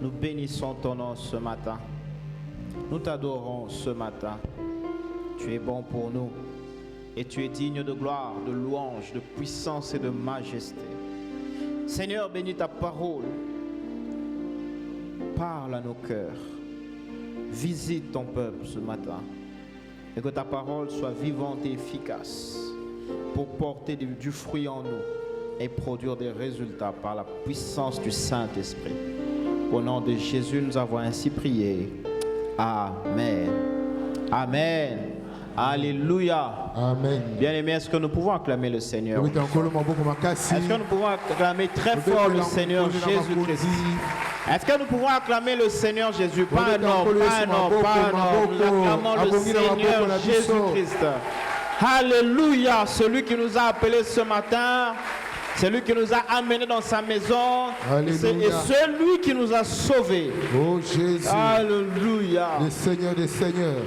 nous bénissons ton nom ce matin. Nous t'adorons ce matin. Tu es bon pour nous et tu es digne de gloire, de louange, de puissance et de majesté. Seigneur, bénis ta parole. Parle à nos cœurs. Visite ton peuple ce matin et que ta parole soit vivante et efficace pour porter du fruit en nous et produire des résultats par la puissance du Saint-Esprit. Au nom de Jésus, nous avons ainsi prié. Amen. Amen. Alléluia. Amen. Bien-aimés, est-ce que nous pouvons acclamer le Seigneur? Est-ce que nous pouvons acclamer très fort le Seigneur Jésus-Christ? Est-ce que nous pouvons acclamer le Seigneur Jésus? Pas non, pas non, pas non. Nous acclamons le Seigneur Jésus-Christ. Alléluia. Celui qui nous a appelés ce matin, celui qui nous a amenés dans sa maison, et celui qui nous a sauvés. Oh Jésus. Alléluia. Le Seigneur des Seigneurs.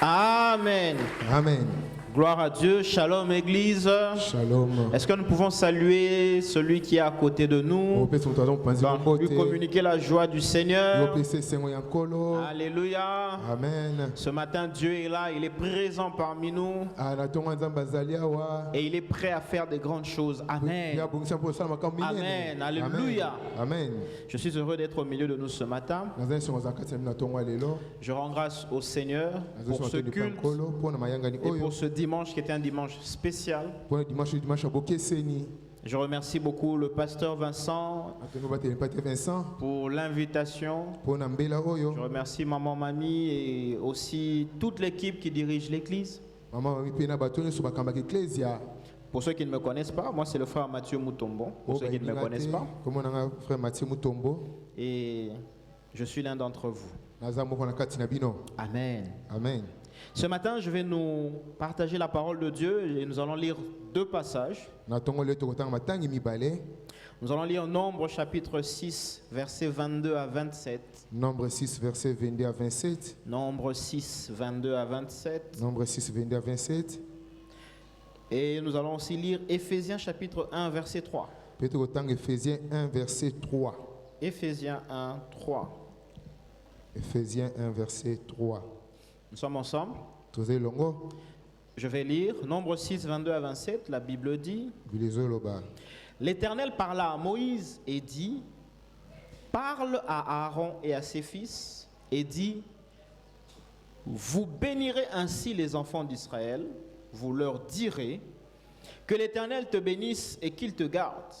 Amen. Amen. Gloire à Dieu. Shalom Église. Shalom. Est-ce que nous pouvons saluer celui qui est à côté de nous, lui communiquer la joie du Seigneur? Alléluia. Amen. Ce matin, Dieu est là, il est présent parmi nous et il est prêt à faire des grandes choses. Amen. Amen. Alléluia. Amen. Je suis heureux d'être au milieu de nous ce matin. Je rends grâce au Seigneur pour ce culte et pour ce dimanche qui était un dimanche spécial. Je remercie beaucoup le pasteur Vincent pour l'invitation. Je remercie maman Mamie et aussi toute l'équipe qui dirige l'église. Pour ceux qui ne me connaissent pas, moi c'est le frère Mathieu Mutombo. Pour ceux qui ne me connaissent pas. Et je suis l'un d'entre vous. Amen. Amen. Ce matin, je vais nous partager la parole de Dieu et nous allons lire deux passages. Nous allons lire Nombre chapitre 6, versets 22 à 27. Nombre 6, versets 22 à 27. Nombre 6, 22 à 27. Nombre 6, 22 à 27. Et nous allons aussi lire Éphésiens chapitre 1, verset 3. Éphésiens 1, verset 3. Éphésiens 1, 3. Éphésiens 1, verset 3. Nous sommes ensemble. Je vais lire Nombre 6, 22 à 27. La Bible dit: L'Éternel parla à Moïse et dit: Parle à Aaron et à ses fils et dit: Vous bénirez ainsi les enfants d'Israël. Vous leur direz: Que l'Éternel te bénisse et qu'il te garde.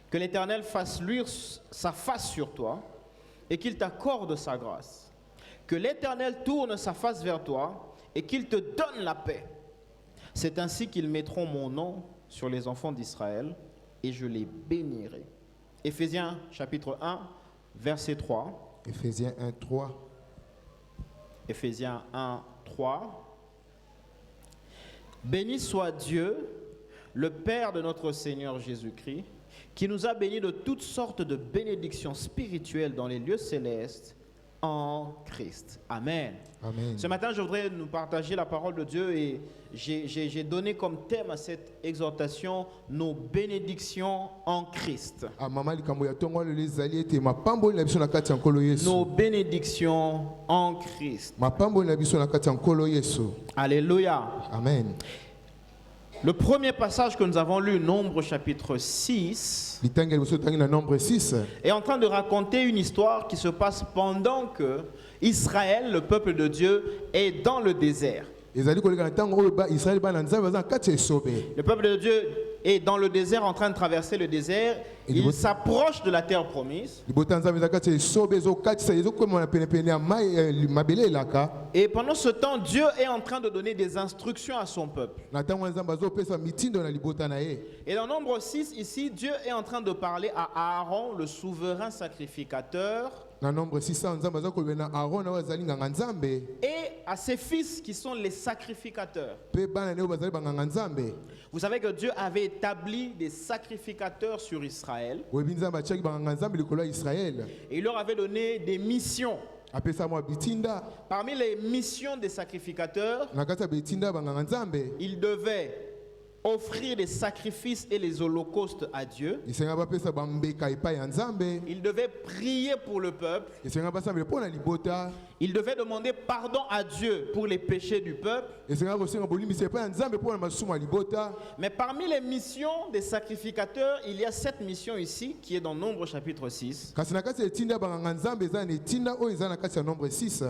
Que l'Éternel fasse luire sa face sur toi et qu'il t'accorde sa grâce. Que l'Éternel tourne sa face vers toi et qu'il te donne la paix. C'est ainsi qu'ils mettront mon nom sur les enfants d'Israël et je les bénirai. Éphésiens chapitre 1, verset 3. Éphésiens 1, 3. Éphésiens 1, 3. Béni soit Dieu, le Père de notre Seigneur Jésus-Christ, qui nous a bénis de toutes sortes de bénédictions spirituelles dans les lieux célestes en Christ. Amen. Amen. Ce matin, je voudrais nous partager la parole de Dieu et j'ai donné comme thème à cette exhortation nos bénédictions en Christ. Nos bénédictions en Christ. Alléluia. Amen. Le premier passage que nous avons lu, Nombre chapitre 6, est en train de raconter une histoire qui se passe pendant que Israël, le peuple de Dieu, est dans le désert. Le peuple de Dieu est dans le désert, en train de traverser le désert. Il s'approche de la terre promise. Et pendant ce temps, Dieu est en train de donner des instructions à son peuple. Et dans Nombre 6, ici, Dieu est en train de parler à Aaron, le souverain sacrificateur, et à ses fils qui sont les sacrificateurs. Vous savez que Dieu avait établi des sacrificateurs sur Israël. Et il leur avait donné des missions. Parmi les missions des sacrificateurs, ils devaient offrir des sacrifices et les holocaustes à Dieu. Il devait prier pour le peuple. Il devait demander pardon à Dieu pour les péchés du peuple. Mais parmi les missions des sacrificateurs, il y a cette mission ici qui est dans Nombre chapitre 6.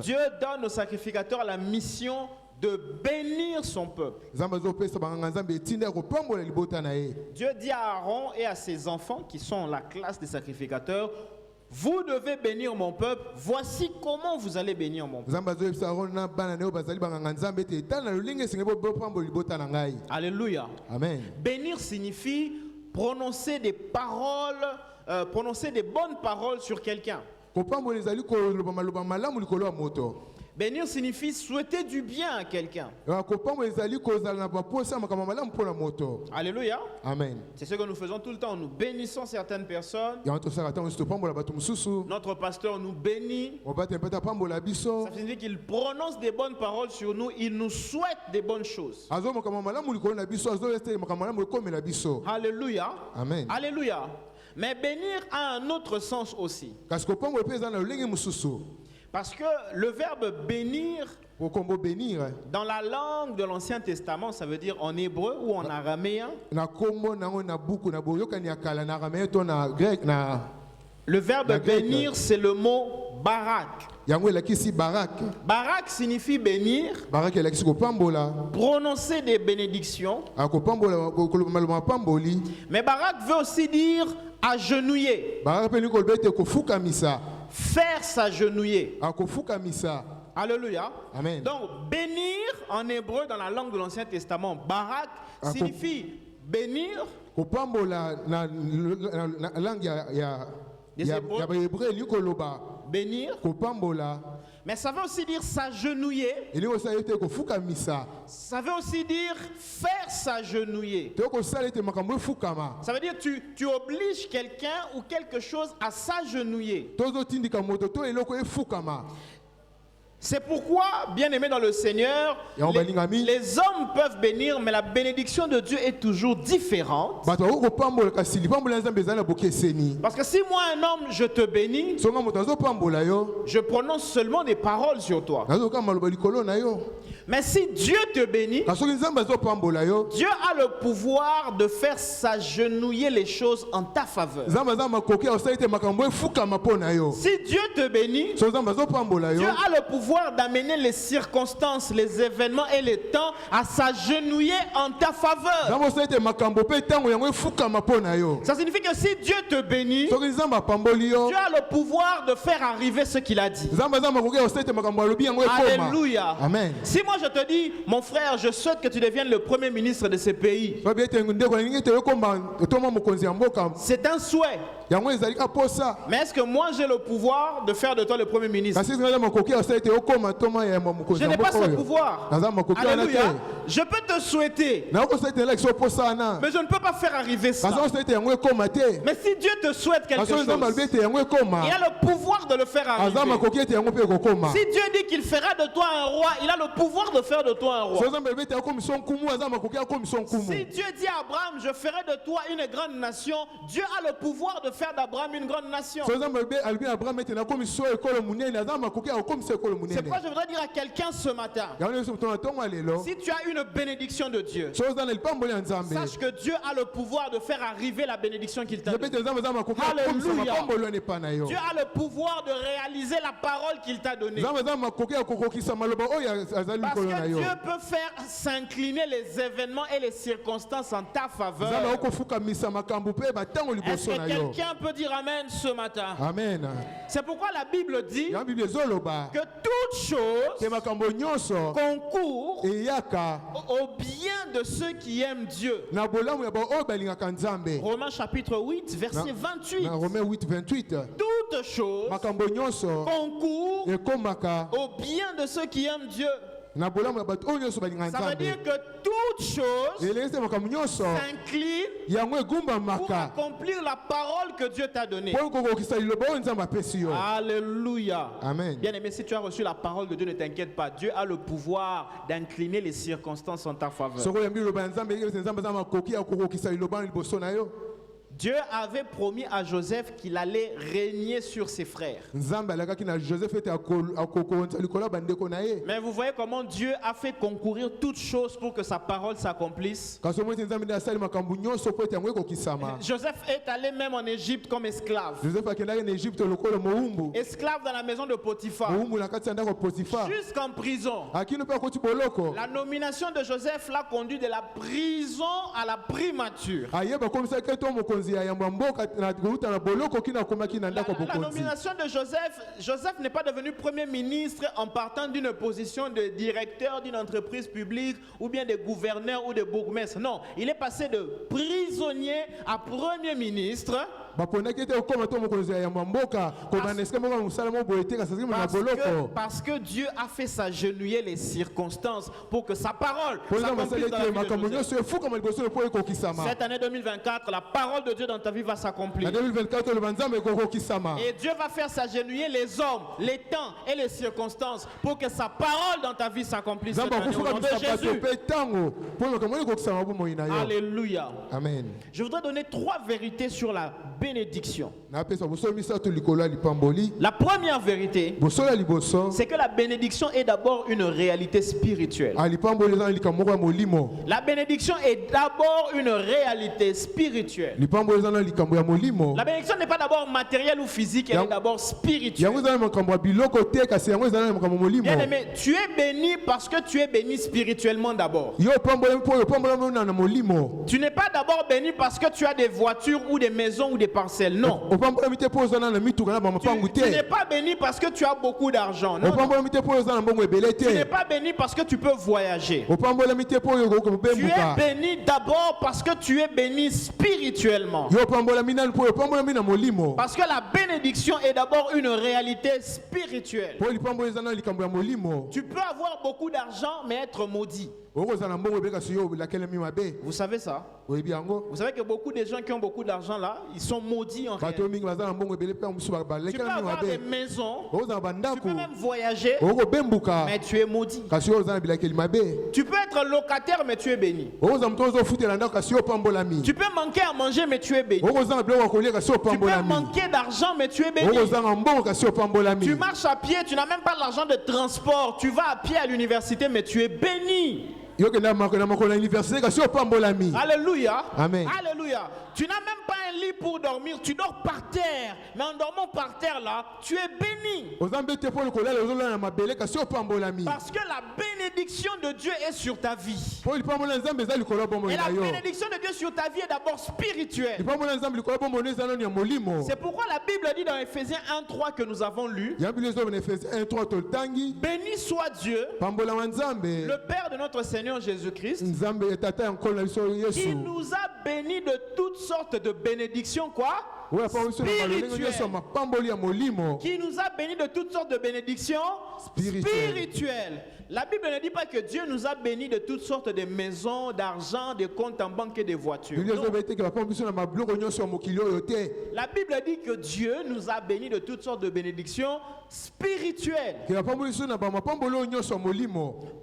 Dieu donne aux sacrificateurs la mission de bénir son peuple. Dieu dit à Aaron et à ses enfants qui sont la classe des sacrificateurs, vous devez bénir mon peuple, voici comment vous allez bénir mon peuple. Alléluia. Amen. Bénir signifie prononcer des paroles, prononcer des bonnes paroles sur quelqu'un. Bénir signifie souhaiter du bien à quelqu'un. Alléluia. Amen. C'est ce que nous faisons tout le temps. Nous bénissons certaines personnes. Notre pasteur nous bénit. Ça signifie qu'il prononce des bonnes paroles sur nous. Il nous souhaite des bonnes choses. Alléluia. Amen. Alléluia. Mais bénir a un autre sens aussi. Parce que le verbe bénir, dans la langue de l'Ancien Testament, ça veut dire en hébreu ou en araméen. Le verbe bénir, c'est le mot barak. Barak signifie bénir, prononcer des bénédictions. Mais barak veut aussi dire agenouiller. Faire s'agenouiller. Alléluia. Amen. Donc, bénir en hébreu dans la langue de l'Ancien Testament, barak, signifie bénir. Bénir. Mais ça veut aussi dire s'agenouiller. Ça veut aussi dire faire s'agenouiller. Ça veut dire tu obliges quelqu'un ou quelque chose à s'agenouiller. C'est pourquoi, bien-aimés dans le Seigneur, les hommes peuvent bénir, mais la bénédiction de Dieu est toujours différente. Parce que si moi, un homme, je te bénis, je prononce seulement des paroles sur toi. Mais si Dieu te bénit, Dieu a le pouvoir de faire s'agenouiller les choses en ta faveur. Si Dieu te bénit, Dieu a le pouvoir d'amener les circonstances, les événements et les temps à s'agenouiller en ta faveur. Ça signifie que si Dieu te bénit, Dieu a le pouvoir de faire arriver ce qu'il a dit. Alléluia. Amen. Si moi je te dis, mon frère, je souhaite que tu deviennes le premier ministre de ce pays, c'est un souhait. Mais est-ce que moi j'ai le pouvoir de faire de toi le premier ministre? Je n'ai pas ce pouvoir. Alléluia. Je peux te souhaiter, mais je ne peux pas faire arriver ça. Mais si Dieu te souhaite quelque chose, il a le pouvoir de le faire arriver. Si Dieu dit qu'il fera de toi un roi, il a le pouvoir de faire de toi un roi. Si Dieu dit à Abraham, je ferai de toi une grande nation, Dieu a le pouvoir de faire d'Abraham une grande nation. C'est pourquoi je voudrais dire à quelqu'un ce matin, si tu as une bénédiction de Dieu, sache que Dieu a le pouvoir de faire arriver la bénédiction qu'il t'a donnée. Alléluia. Dieu a le pouvoir de réaliser la parole qu'il t'a donnée. Parce que Dieu peut faire s'incliner les événements et les circonstances en ta faveur. Est-ce que quelqu'un peut dire Amen ce matin? Amen. C'est pourquoi la Bible dit que toute chose concourt au bien de ceux qui aiment Dieu. Romains chapitre 8, verset 28. Toute chose concourt au bien de ceux qui aiment Dieu. Ça veut dire que tout toutes choses s'inclinent pour accomplir la parole que Dieu t'a donnée. Alléluia. Amen. Bien aimé, si tu as reçu la parole de Dieu, ne t'inquiète pas. Dieu a le pouvoir d'incliner les circonstances en ta faveur. Dieu avait promis à Joseph qu'il allait régner sur ses frères. Mais vous voyez comment Dieu a fait concourir toutes choses pour que sa parole s'accomplisse. Joseph est allé même en Égypte comme esclave. Esclave dans la maison de Potiphar. Jusqu'en prison. La nomination de Joseph l'a conduit de la prison à la primature. La nomination de Joseph n'est pas devenu premier ministre en partant d'une position de directeur d'une entreprise publique ou bien de gouverneur ou de bourgmestre. Non, il est passé de prisonnier à premier ministre. Parce que Dieu a fait s'agenouiller les circonstances pour que sa parole s'accomplisse dans la vie de Joseph. Cette année 2024, la parole de Dieu dans ta vie va s'accomplir. Et Dieu va faire s'agenouiller les hommes, les temps et les circonstances pour que sa parole dans ta vie s'accomplisse. Au nom de Jésus. Alléluia. Amen. Je voudrais donner 3 vérités sur la bénédiction. La première vérité, c'est que la bénédiction est d'abord une réalité spirituelle. La bénédiction est d'abord une réalité spirituelle. La bénédiction n'est pas d'abord matérielle ou physique, elle est d'abord spirituelle. Bien aimé, tu es béni parce que tu es béni spirituellement d'abord. Tu n'es pas d'abord béni parce que tu as des voitures ou des maisons ou des parcelles. Non. Tu n'es pas béni parce que tu as beaucoup d'argent. Non. Tu n'es pas béni parce que tu peux voyager. Tu es béni d'abord parce que tu es béni spirituellement. Parce que la bénédiction est d'abord une réalité spirituelle. Tu peux avoir beaucoup d'argent mais être maudit. Vous savez ça? Vous savez que beaucoup de gens qui ont beaucoup d'argent là, ils sont maudits en réalité. Tu peux avoir des maisons, tu peux même voyager, mais tu es maudit. Tu peux être locataire, mais tu es béni. Tu peux manquer à manger, mais tu es béni. Tu peux manquer d'argent, mais tu es béni. Tu marches à pied, tu n'as même pas l'argent de transport. Tu vas à pied à l'université, mais tu es béni. Alléluia. Amen. Alléluia. Tu n'as même pas un lit pour dormir, tu dors par terre. Mais en dormant par terre là, tu es béni. Parce que la bénédiction de Dieu est sur ta vie. Et la bénédiction de Dieu sur ta vie est d'abord spirituelle. C'est pourquoi la Bible dit dans Ephésiens 1:3 que nous avons lu: béni soit Dieu, le Père de notre Seigneur Jésus-Christ, qui nous a bénis de toutes sortes de bénédictions, spirituelles. Qui nous a bénis de toutes sortes de bénédictions spirituelles. La Bible ne dit pas que Dieu nous a bénis de toutes sortes de maisons, d'argent, de comptes en banque et de voitures. Non. La Bible dit que Dieu nous a bénis de toutes sortes de bénédictions spirituelles.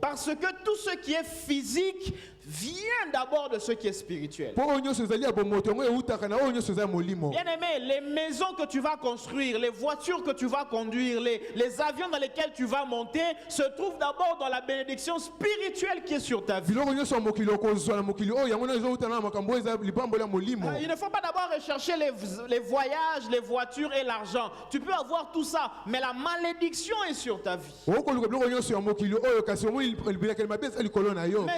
Parce que tout ce qui est physique vient d'abord de ce qui est spirituel. Bien aimé, les maisons que tu vas construire, les voitures que tu vas conduire, les avions dans lesquels tu vas monter se trouvent d'abord dans la bénédiction spirituelle qui est sur ta vie. Il ne faut pas d'abord rechercher les voyages, les voitures et l'argent. Tu peux avoir tout ça, mais la malédiction est sur ta vie. Mais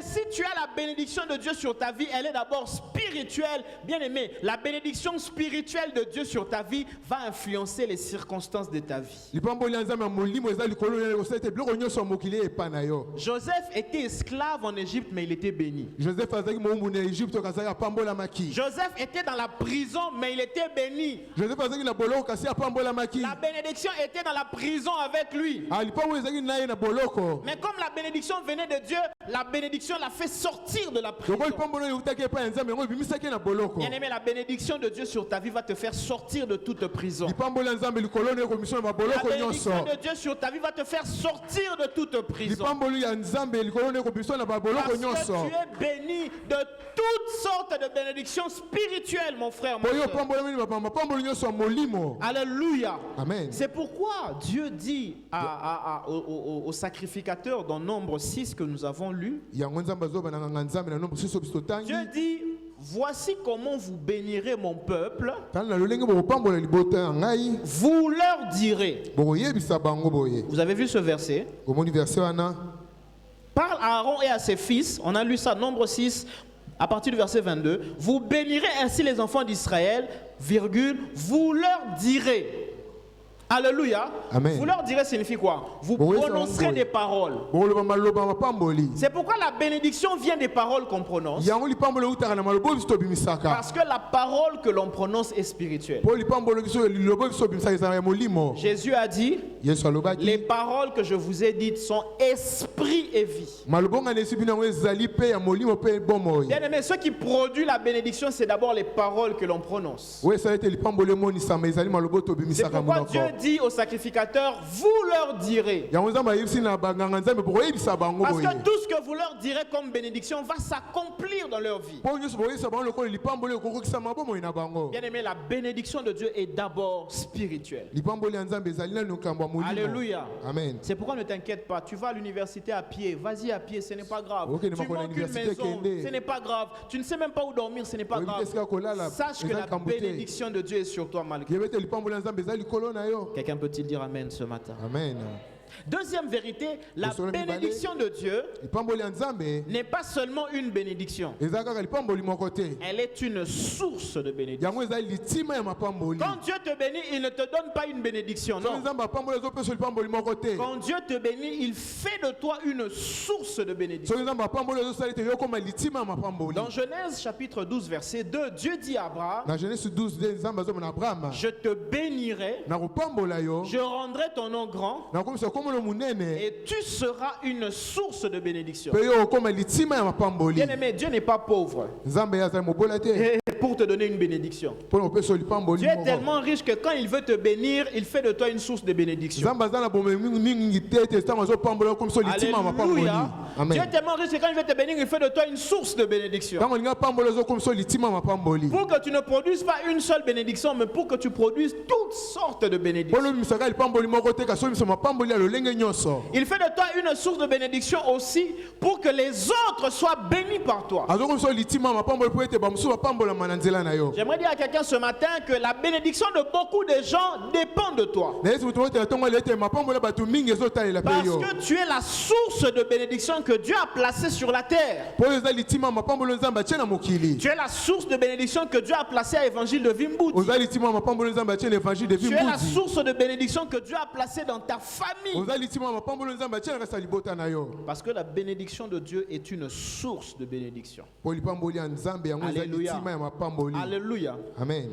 si tu as la bénédiction de Dieu sur ta vie, elle est d'abord spirituelle. Bien aimé, la bénédiction spirituelle de Dieu sur ta vie va influencer les circonstances de ta vie. Joseph était esclave en Égypte, mais il était béni. Joseph était dans la prison, mais il était béni. La bénédiction était dans la prison avec lui. Mais comme la bénédiction venait de Dieu, la bénédiction l'a fait sortir de la prison. Bien aimé, la bénédiction de Dieu sur ta vie va te faire sortir de toute prison. La bénédiction de Dieu sur ta vie va te faire sortir de toute prison. Parce que tu es béni de toutes sortes de bénédictions spirituelles, mon frère, mon soeur. Alléluia. Amen. C'est pourquoi Dieu dit aux sacrificateurs dans Nombre 6 que nous avons lu, Dieu dit: voici comment vous bénirez mon peuple. Vous leur direz. Vous avez vu ce verset? Parle à Aaron et à ses fils. On a lu ça, Nombre 6, à partir du verset 22. Vous bénirez ainsi les enfants d'Israël, virgule, vous leur direz. Alléluia. Amen. Vous leur direz signifie quoi? Vous prononcerez des paroles. C'est pourquoi la bénédiction vient des paroles qu'on prononce. Parce que la parole que l'on prononce est spirituelle. Jésus a dit: les paroles que je vous ai dites sont esprit et vie. Bien aimé, ce qui produit la bénédiction, c'est d'abord les paroles que l'on prononce. C'est pourquoi Dieu dit aux sacrificateurs: vous leur direz. Parce que tout ce que vous leur direz comme bénédiction va s'accomplir dans leur vie. Bien aimé, la bénédiction de Dieu est d'abord spirituelle. Alléluia. Amen. C'est pourquoi ne t'inquiète pas. Tu vas à l'université à pied. Vas-y à pied, ce n'est pas grave. Tu manques une maison, ce n'est pas grave. Tu ne sais même pas où dormir, ce n'est pas grave. Sache que la bénédiction de Dieu est sur toi malgré tout. Quelqu'un peut-il dire amen ce matin? Amen. Deuxième vérité, la bénédiction de Dieu n'est pas seulement une bénédiction. Elle est une source de bénédiction. Quand Dieu te bénit, il ne te donne pas une bénédiction, non. Quand Dieu te bénit, il fait de toi une source de bénédiction. Dans Genèse chapitre 12 verset 2, Dieu dit à Abraham: je te bénirai, je rendrai ton nom grand, et tu seras une source de bénédiction. Bien aimé, Dieu n'est pas pauvre pour te donner une bénédiction. Dieu est tellement riche que quand il veut te bénir, il fait de toi une source de bénédiction. Alléluia. Dieu est tellement riche que quand il veut te bénir, il fait de toi une source de bénédiction. Pour que tu ne produises pas une seule bénédiction, mais pour que tu produises toutes sortes de bénédictions. Il fait de toi une source de bénédiction aussi pour que les autres soient bénis par toi. J'aimerais dire à quelqu'un ce matin que la bénédiction de beaucoup de gens dépend de toi. Parce que tu es la source de bénédiction que Dieu a placée sur la terre. Tu es la source de bénédiction que Dieu a placée à l'évangile de Vimbouti. Tu es la source de bénédiction que Dieu a placée dans ta famille. Parce que la bénédiction de Dieu est une source de bénédiction. Alléluia. Alléluia. Amen.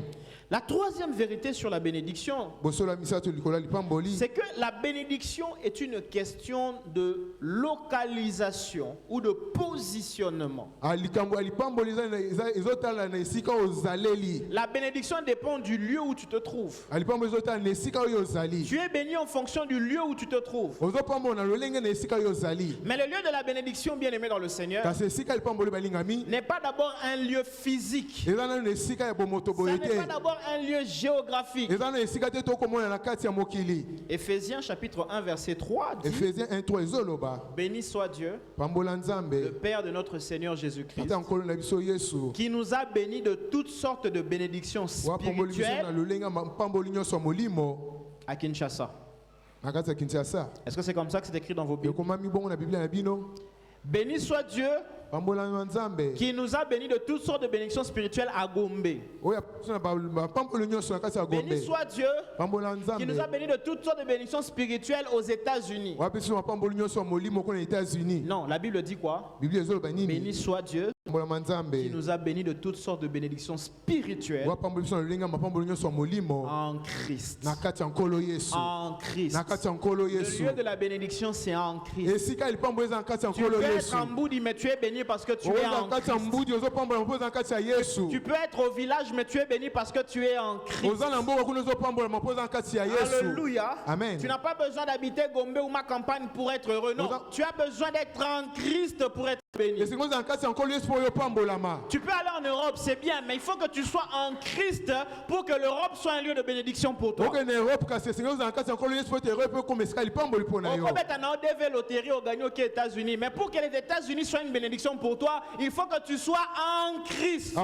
La troisième vérité sur la bénédiction, c'est que la bénédiction est une question de localisation ou de positionnement. La bénédiction dépend du lieu où tu te trouves. Tu es béni en fonction du lieu où tu te trouves. Mais le lieu de la bénédiction, bien aimé dans le Seigneur, n'est pas d'abord un lieu physique. Ce n'est pas d'abord un lieu géographique. Éphésiens chapitre 1 verset 3 dit: béni soit Dieu, le Père de notre Seigneur Jésus-Christ, qui nous a bénis de toutes sortes de bénédictions spirituelles à Kinshasa. Est-ce que c'est comme ça que c'est écrit dans vos Bibles? Béni soit Dieu qui nous a bénis de toutes sortes de bénédictions spirituelles à Gombe. Béni soit Dieu qui nous a bénis de toutes sortes de bénédictions spirituelles aux États-Unis. Non, la Bible dit quoi? Béni soit Dieu qui nous a bénis de toutes sortes de bénédictions spirituelles en Christ. En Christ. Le lieu de la bénédiction, c'est en Christ. Tu peux être en Boudi, mais tu es béni parce que tu es en Christ. Tu peux être au village, mais tu es béni parce que tu es en Christ. Alléluia. Amen. Tu n'as pas besoin d'habiter Gombe ou ma campagne pour être heureux. Non, tu as besoin d'être en Christ pour être béni. Tu peux aller en Europe, c'est bien, mais il faut que tu sois en Christ pour que l'Europe soit un lieu de bénédiction pour toi. États-Unis, mais pour que les États-Unis soient une bénédiction pour toi, il faut que tu sois en Christ.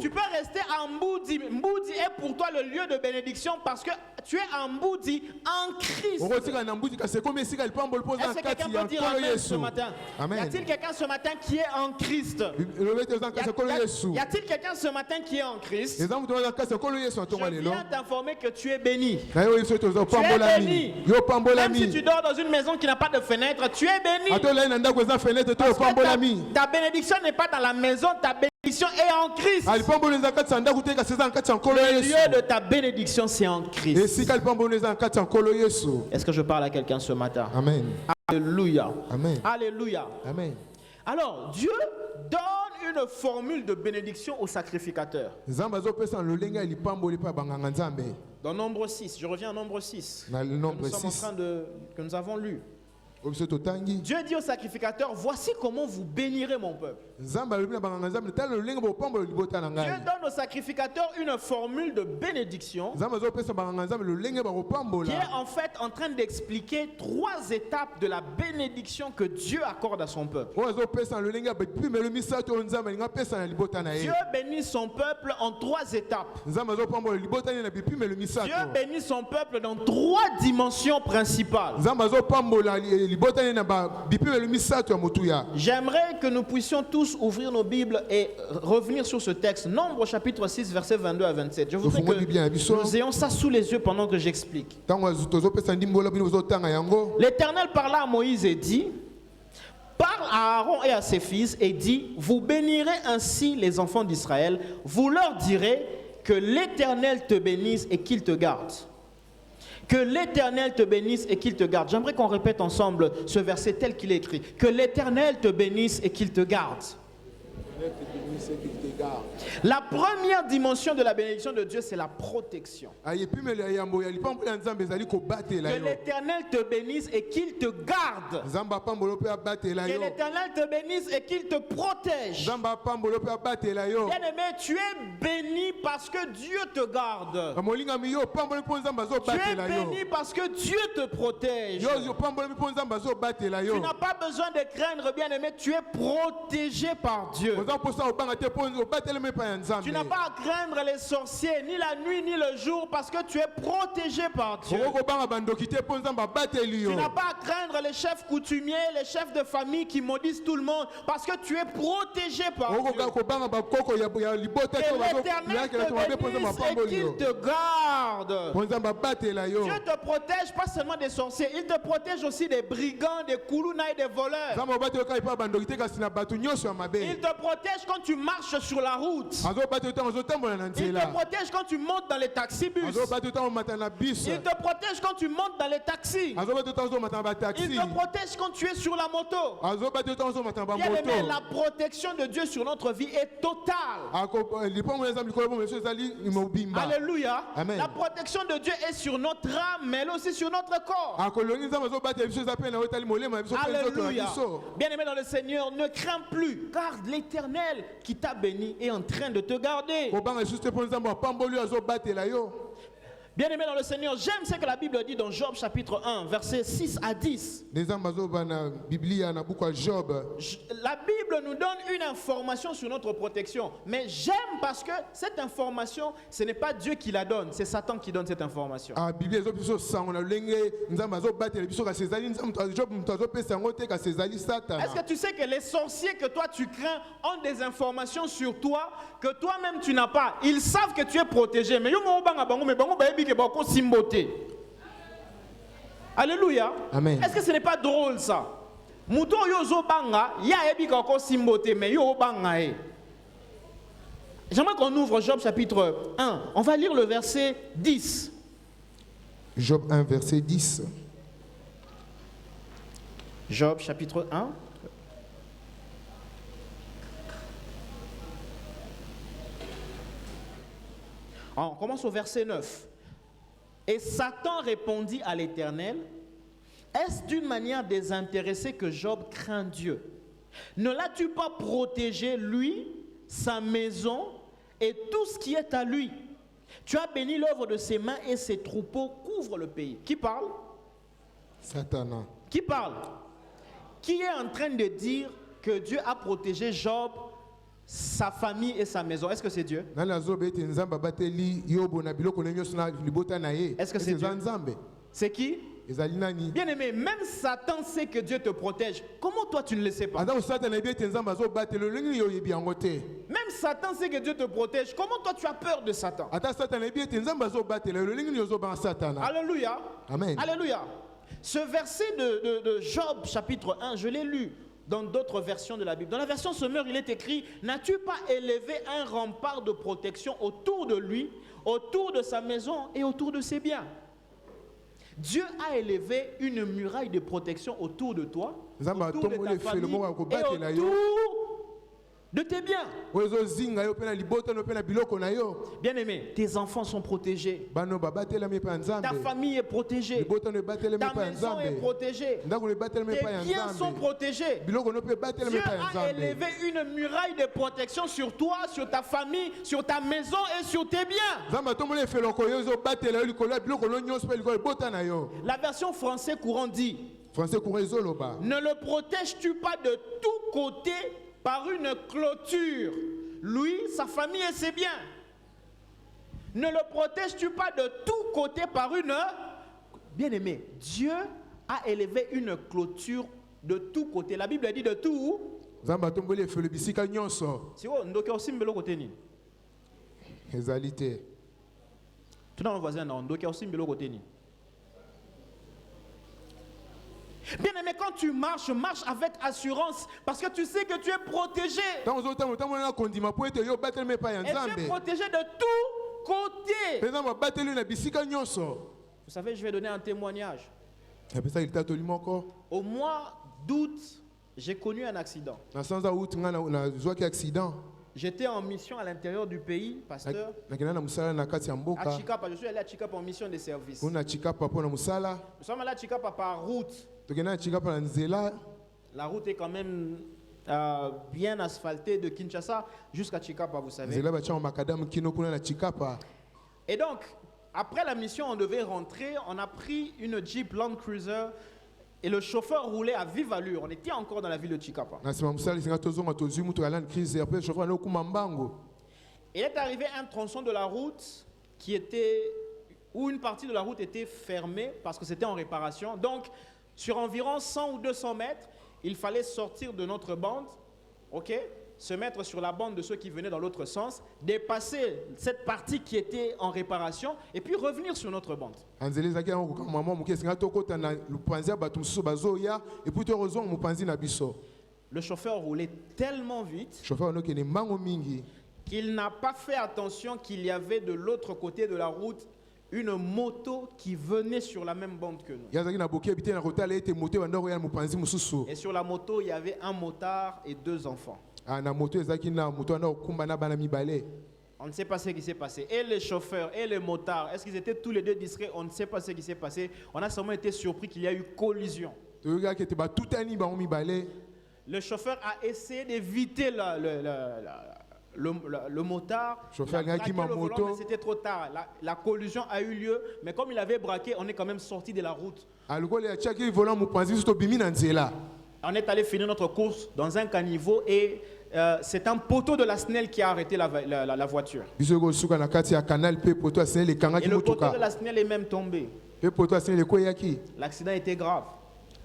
Tu peux rester en Mboudi. Mboudi est pour toi le lieu de bénédiction parce que tu es en Mboudi en Christ. Est-ce que quelqu'un peut dire amen ce matin? Amen. Y a-t-il quelqu'un ce matin qui est en Christ? Y a-t-il quelqu'un ce matin qui est en Christ? Je viens t'informer que tu es béni. Tu es béni. Même si tu dors dans une maison qui n'a pas de fenêtre, tu es béni. Ta bénédiction n'est pas dans la maison, ta bénédiction est en Christ. Le lieu de ta bénédiction, c'est en Christ. Est-ce que je parle à quelqu'un ce matin? Amen. Alléluia. Amen. Alléluia. Amen. Alors, Dieu donne une formule de bénédiction au sacrificateur. Dans Nombre 6, je reviens à Nombre 6, que nous avons lu. Dieu dit au sacrificateur, voici comment vous bénirez mon peuple. Dieu donne au sacrificateur une formule de bénédiction qui est en fait en train d'expliquer 3 étapes de la bénédiction que Dieu accorde à son peuple. Dieu bénit son peuple en 3 étapes. Dieu bénit son peuple dans 3 dimensions principales. J'aimerais que nous puissions tous ouvrir nos Bibles et revenir sur ce texte. Nombre chapitre 6, versets 22 à 27. Je voudrais que nous ayons ça sous les yeux pendant que j'explique. L'Éternel parla à Moïse et dit, parle à Aaron et à ses fils et dit, vous bénirez ainsi les enfants d'Israël, vous leur direz que l'Éternel te bénisse et qu'il te garde. Que l'Éternel te bénisse et qu'il te garde. J'aimerais qu'on répète ensemble ce verset tel qu'il est écrit. Que l'Éternel te bénisse et qu'il te garde. La première dimension de la bénédiction de Dieu, c'est la protection. Que l'Éternel te bénisse et qu'il te garde. Que l'Éternel te bénisse et qu'il te protège. Bien-aimé, tu es béni parce que Dieu te garde. Tu es béni parce que Dieu te protège. Tu n'as pas besoin de craindre, bien-aimé, tu es protégé par Dieu. Tu n'as pas à craindre les sorciers, ni la nuit, ni le jour, parce que tu es protégé par Dieu. Tu n'as pas à craindre les chefs coutumiers, les chefs de famille qui maudissent tout le monde, parce que tu es protégé par Dieu. Que l'Éternel te bénisse et qu'il te garde. Dieu te protège pas seulement des sorciers, il te protège aussi des brigands, des koulouna et des voleurs. Il te protège quand tu marches sur la route. Il te protège quand tu montes dans les taxibus. Il te protège quand tu montes dans les taxis. Il te protège quand tu es sur la moto. Bien aimé, la protection de Dieu sur notre vie est totale. Alléluia. Amen. La protection de Dieu est sur notre âme, mais elle aussi sur notre corps. Alléluia. Bien aimé dans le Seigneur, ne crains plus, car l'Éternel qui t'a béni est en train de te garder. Bien aimé dans le Seigneur, j'aime ce que la Bible dit dans Job chapitre 1, versets 6 à 10. La Bible nous donne une information sur notre protection. Mais j'aime parce que cette information, ce n'est pas Dieu qui la donne, c'est Satan qui donne cette information. Est-ce que tu sais que les sorciers que toi tu crains ont des informations sur toi que toi-même tu n'as pas? Ils savent que tu es protégé. Mais alléluia. Amen. Est-ce que ce n'est pas drôle ça? Muto yozo banga ya ebi ko simbote mais yo banga e. J'aimerais qu'on ouvre Job chapitre 1. On va lire le verset 10. Job 1 verset 10. Job chapitre 1. On commence au verset 9. Et Satan répondit à l'Éternel: est-ce d'une manière désintéressée que Job craint Dieu? Ne l'as-tu pas protégé, lui, sa maison et tout ce qui est à lui? Tu as béni l'œuvre de ses mains et ses troupeaux couvrent le pays. Qui parle? Satan. Qui parle? Qui est en train de dire que Dieu a protégé Job, sa famille et sa maison? Est-ce que c'est Dieu? Est-ce que c'est Dieu? C'est qui? Bien aimé, même Satan sait que Dieu te protège. Comment toi tu ne le sais pas? Même Satan sait que Dieu te protège. Comment toi tu as peur de Satan? Alléluia. Amen. Alléluia. Ce verset de Job chapitre 1, je l'ai lu dans d'autres versions de la Bible. Dans la version Semeur, il est écrit: n'as-tu pas élevé un rempart de protection autour de lui, autour de sa maison et autour de ses biens? Dieu a élevé une muraille de protection autour de toi, autour de ta famille et autour de tes biens. Bien aimé, tes enfants sont protégés. Ta famille est protégée. Ta maison est protégée. Tes biens sont protégés. Dieu a élevé une muraille de protection sur toi, sur ta famille, sur ta maison et sur tes biens. La version français courant dit: ne le protèges-tu pas de tous côtés par une clôture, lui, sa famille et ses biens? Ne le protèges-tu pas de tous côtés par une... Bien-aimé, Dieu a élevé une clôture de tous côtés. La Bible dit de tout. Tu n'as un voisin, non? Bien aimé, quand tu marches, marche avec assurance parce que tu sais que tu es protégé. Et tu es protégé de tous côtés. Vous savez, je vais donner un témoignage. Au mois d'août, j'ai connu un accident. J'étais en mission à l'intérieur du pays, pasteur. À Chikapa, je suis allé à Chikapa en mission de service. Nous sommes allés à Chikapa par route. La route est quand même bien asphaltée de Kinshasa jusqu'à Chikapa, vous savez. Et donc, après la mission, on devait rentrer. On a pris une Jeep Land Cruiser et le chauffeur roulait à vive allure. On était encore dans la ville de Chikapa. Il est arrivé un tronçon de la route où une partie de la route était fermée parce que c'était en réparation. Donc, sur environ 100 ou 200 mètres, il fallait sortir de notre bande, se mettre sur la bande de ceux qui venaient dans l'autre sens, dépasser cette partie qui était en réparation et puis revenir sur notre bande. Le chauffeur roulait tellement vite qu'il n'a pas fait attention qu'il y avait de l'autre côté de la route une moto qui venait sur la même bande que nous. Et sur la moto, il y avait un motard et 2 enfants. On ne sait pas ce qui s'est passé. Et les chauffeurs et les motards, est-ce qu'ils étaient tous les deux discrets? On ne sait pas ce qui s'est passé. On a seulement été surpris qu'il y a eu collision. Le chauffeur a essayé d'éviter le motard a braqué le volant, mais c'était trop tard. La collision a eu lieu, mais comme il avait braqué, on est quand même sorti de la route. On est allé finir notre course dans un caniveau et c'est un poteau de la SNEL qui a arrêté la voiture. Et le poteau de la SNEL est même tombé. L'accident était grave.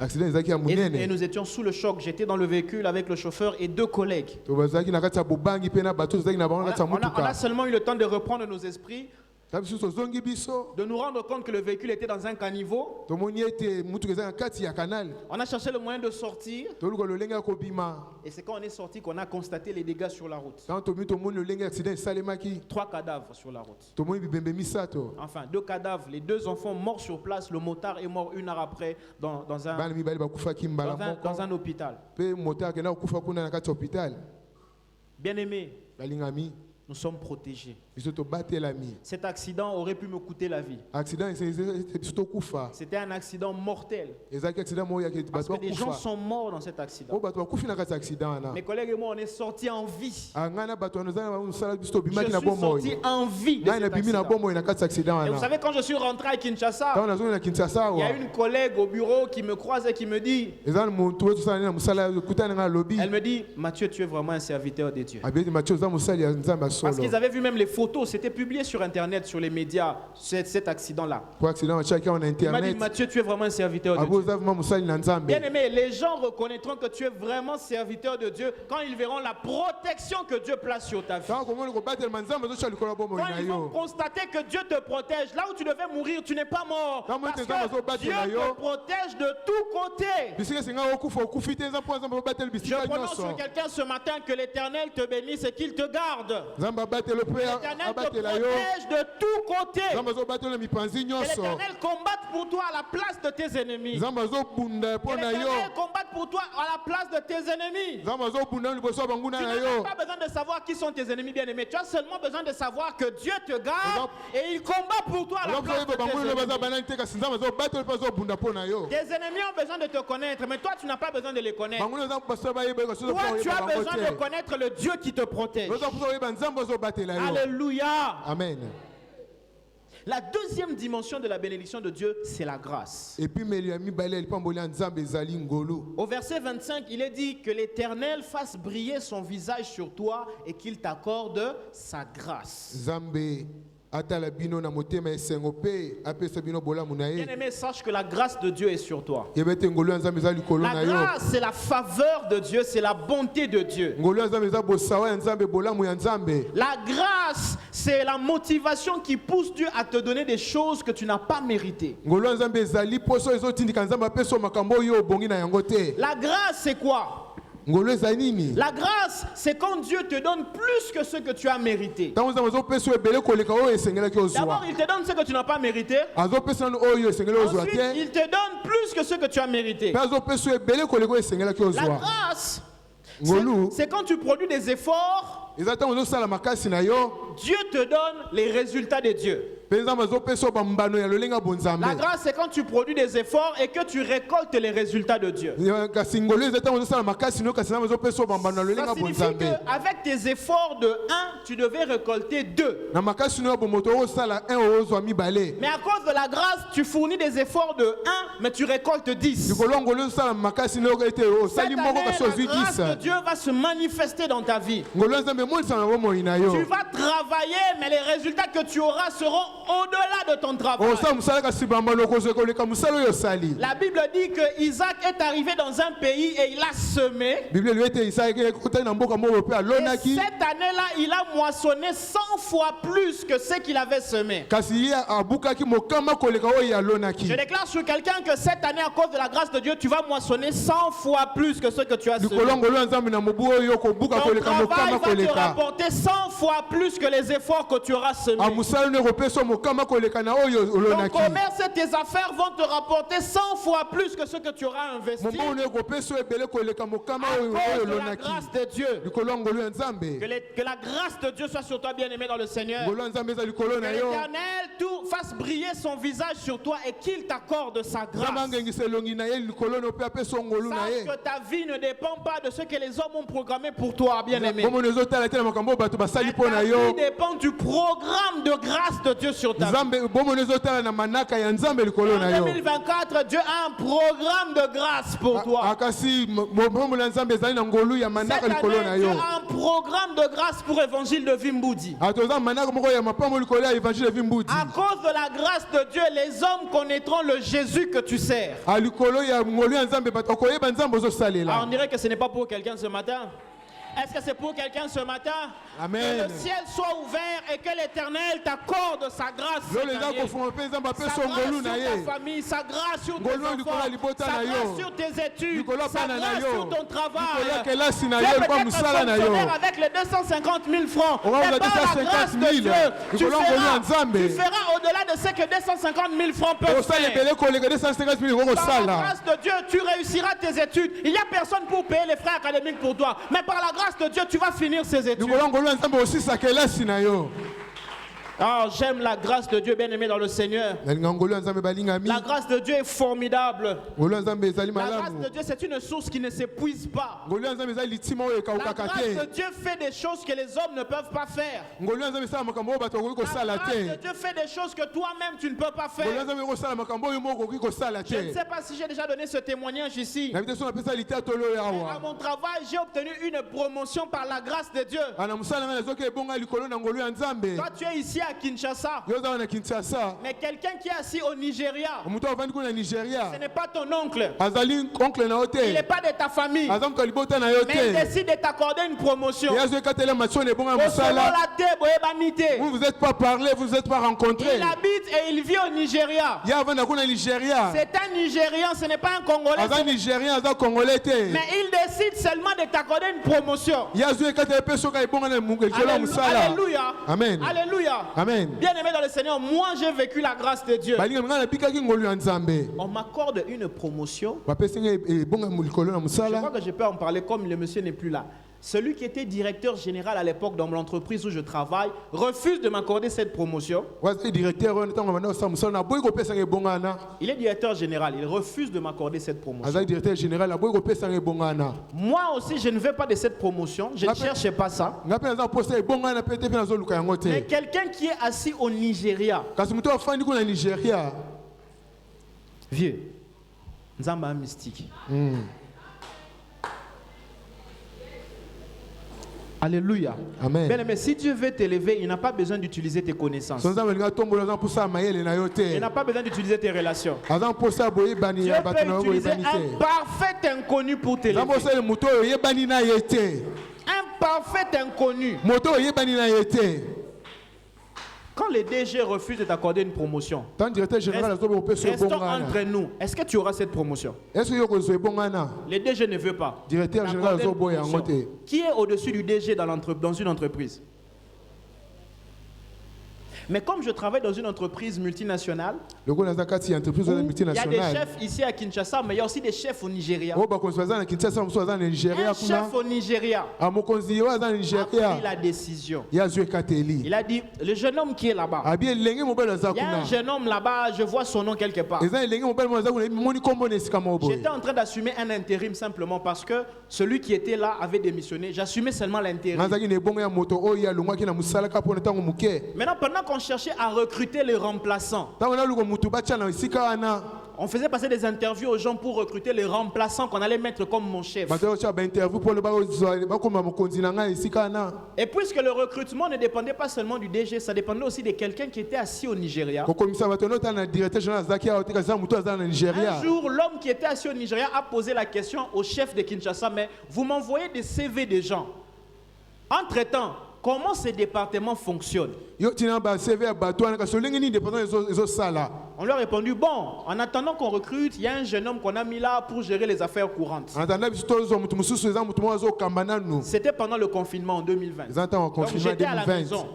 Et nous étions sous le choc. J'étais dans le véhicule avec le chauffeur et 2 collègues. On a seulement eu le temps de reprendre nos esprits, de nous rendre compte que le véhicule était dans un caniveau. On a cherché le moyen de sortir. Et c'est quand on est sorti qu'on a constaté les dégâts sur la route. 3 cadavres sur la route. Enfin, 2 cadavres. Les 2 enfants morts sur place. Le motard est mort 1 heure après dans un hôpital. Bien-aimés, nous sommes protégés. Cet accident aurait pu me coûter la vie. C'était un accident mortel. Parce que des gens sont morts dans cet accident. Mes collègues et moi, on est sortis en vie. Je suis sorti en vie de cet accident. Et vous savez, quand je suis rentré à Kinshasa, il y a une collègue au bureau qui me croise et qui me dit, elle me dit, Mathieu, tu es vraiment un serviteur de Dieu. Parce qu'ils avaient vu même les photos, c'était publié sur Internet, sur les médias, cet accident-là. Il m'a dit, Mathieu, tu es vraiment un serviteur de Dieu. Bien aimé, les gens reconnaîtront que tu es vraiment serviteur de Dieu quand ils verront la protection que Dieu place sur ta vie. Quand ils vont constater que Dieu te protège, là où tu devais mourir, tu n'es pas mort. Parce que Dieu te protège de tous côtés. Je prononce sur quelqu'un ce matin que l'Éternel te bénisse et qu'il te garde. L'Éternel te protège de tous côtés. Que l'Éternel combatte pour toi à la place de tes ennemis. Que l'Éternel combatte pour toi à la place de tes ennemis. Tu n'as pas besoin de savoir qui sont tes ennemis bien-aimés. Tu as seulement besoin de savoir que Dieu te garde et il combat pour toi à la place de tes ennemis. Tes ennemis ont besoin de te connaître, mais toi tu n'as pas besoin de les connaître. Toi tu as besoin de connaître le Dieu qui te protège. Alléluia. Amen. La deuxième dimension de la bénédiction de Dieu, c'est la grâce. Au verset 25, il est dit que l'Éternel fasse briller son visage sur toi et qu'il t'accorde sa grâce. Bien-aimé, sache que la grâce de Dieu est sur toi. La grâce, c'est la faveur de Dieu, c'est la bonté de Dieu. La grâce, c'est la motivation qui pousse Dieu à te donner des choses que tu n'as pas méritées. La grâce, c'est quoi? La grâce, c'est quand Dieu te donne plus que ce que tu as mérité. D'abord, il te donne ce que tu n'as pas mérité. Ensuite, il te donne plus que ce que tu as mérité. La grâce, c'est quand tu produis des efforts, Dieu te donne les résultats de Dieu. La grâce, c'est quand tu produis des efforts et que tu récoltes les résultats de Dieu. Ça signifie qu'avec tes efforts de 1, tu devais récolter 2. Mais à cause de la grâce, tu fournis des efforts de 1, mais tu récoltes 10. Cette année, la grâce de Dieu va se manifester dans ta vie. Tu vas travailler, mais les résultats que tu auras seront au-delà de ton travail. La Bible dit que Isaac est arrivé dans un pays et il a semé. Et cette année-là, il a moissonné 100 fois plus que ce qu'il avait semé. Je déclare sur quelqu'un que cette année, à cause de la grâce de Dieu, tu vas moissonner 100 fois plus que ce que tu as semé. Ton travail va te rapporter 100 fois plus que les efforts que tu auras semés. Ton commerce et tes affaires vont te rapporter 100 fois plus que ce que tu auras investi. À cause de la grâce de Dieu. Que la grâce de Dieu soit sur toi, bien-aimé dans le Seigneur. Que l'Éternel fasse briller son visage sur toi et qu'il t'accorde sa grâce. Sache que ta vie ne dépend pas de ce que les hommes ont programmé pour toi, bien-aimé. Ta vie dépend du programme de grâce de Dieu sur ta vie. En 2024, Dieu a un programme de grâce pour toi. Cette année, Dieu a un programme de grâce pour l'évangile de Vimboudi. À cause de la grâce de Dieu, les hommes connaîtront le Jésus que tu sers. On dirait que ce n'est pas pour quelqu'un ce matin. Est-ce que c'est pour quelqu'un ce matin? Amen. Que le ciel soit ouvert et que l'Éternel t'accorde sa grâce. Sa grâce sur ta famille, sa grâce sur tes enfants, sa grâce sur tes études, sa grâce sur ton travail. Tu es peut-être fonctionnaire avec les 250 000 francs. Et par la grâce de Dieu, tu feras au-delà de ce que 250 000 francs peuvent faire. Par la grâce de Dieu, tu réussiras tes études. Il n'y a personne pour payer les frais académiques pour toi. Mais par la grâce de Dieu, tu vas finir ses études. Ah, j'aime la grâce de Dieu, bien-aimé dans le Seigneur. La grâce de Dieu est formidable. La grâce de Dieu, c'est une source qui ne s'épuise pas. La grâce de Dieu fait des choses que les hommes ne peuvent pas faire. La grâce de Dieu fait des choses que toi-même tu ne peux pas faire. Je ne sais pas si j'ai déjà donné ce témoignage ici. À mon travail, j'ai obtenu une promotion par la grâce de Dieu. Toi, tu es ici à Kinshasa. Mais quelqu'un qui est assis au Nigeria, ce n'est pas ton oncle. Il n'est pas de ta famille. Mais il décide de t'accorder une promotion. Vous n'êtes pas parlé, vous n'êtes pas rencontré. Il habite et il vit au Nigeria. C'est un Nigérian, ce n'est pas un Congolais. Mais il décide seulement de t'accorder une promotion. Alléluia. Amen. Alléluia. Amen. Bien-aimé dans le Seigneur, moi j'ai vécu la grâce de Dieu. On m'accorde une promotion. Je crois que je peux en parler comme le monsieur n'est plus là. Celui qui était directeur général à l'époque dans l'entreprise où je travaille refuse de m'accorder cette promotion. Il est directeur général, il refuse de m'accorder cette promotion. Moi aussi, je ne veux pas de cette promotion, je ne cherche pas ça. Mais quelqu'un qui est assis au Nigeria, vieux, Nzamba mystique. Alléluia. Amen. Bien, mais si Dieu veut t'élever, il n'a pas besoin d'utiliser tes connaissances. Il n'a pas besoin d'utiliser tes relations. Dieu peut utiliser un parfait inconnu pour t'élever. Un parfait inconnu. Quand le DG refuse de t'accorder une promotion, restons entre nous. Est-ce que tu auras cette promotion? Le DG ne veut pas. Qui est au-dessus du DG dans une entreprise? Mais comme je travaille dans une entreprise multinationale, il y a des chefs ici à Kinshasa, mais il y a aussi des chefs au Nigeria. Un chef au Nigeria a pris la décision. Il a dit, le jeune homme qui est là-bas, il y a un jeune homme là-bas, je vois son nom quelque part. J'étais en train d'assumer un intérim simplement parce que celui qui était là avait démissionné. J'assumais seulement l'intérim. Maintenant, pendant qu'on cherchait à recruter les remplaçants, on faisait passer des interviews aux gens pour recruter les remplaçants qu'on allait mettre comme mon chef. Et puisque le recrutement ne dépendait pas seulement du DG, ça dépendait aussi de quelqu'un qui était assis au Nigeria. Un jour, l'homme qui était assis au Nigeria a posé la question au chef de Kinshasa, mais vous m'envoyez des CV des gens. Entre-temps, comment ce département fonctionne? On lui a répondu, bon, en attendant qu'on recrute, il y a un jeune homme qu'on a mis là pour gérer les affaires courantes. C'était pendant le confinement en 2020. Donc j'étais à la maison.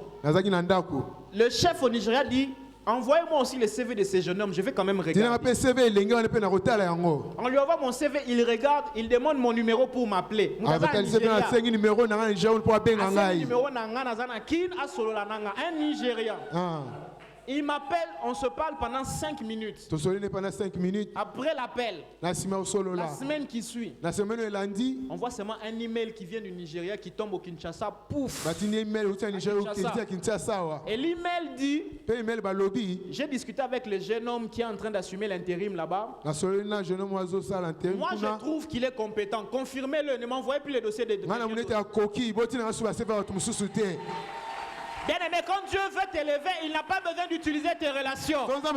Le chef au Nigeria dit, envoyez-moi aussi le CV de ces jeunes hommes, je vais quand même regarder. On lui envoie mon CV, il regarde, il demande mon numéro pour m'appeler. Un Nigérian. Il m'appelle, on se parle pendant 5 minutes. Pendant 5 minutes. Après l'appel, la semaine qui suit, on voit seulement un email qui vient du Nigeria qui tombe au Kinshasa. Pouf! Et l'email dit, j'ai discuté avec le jeune homme qui est en train d'assumer l'intérim là-bas. Moi, je trouve qu'il est compétent. Confirmez-le, ne m'envoyez plus les dossiers de bien aimé, quand Dieu veut t'élever, il n'a pas besoin d'utiliser tes relations. Il n'a pas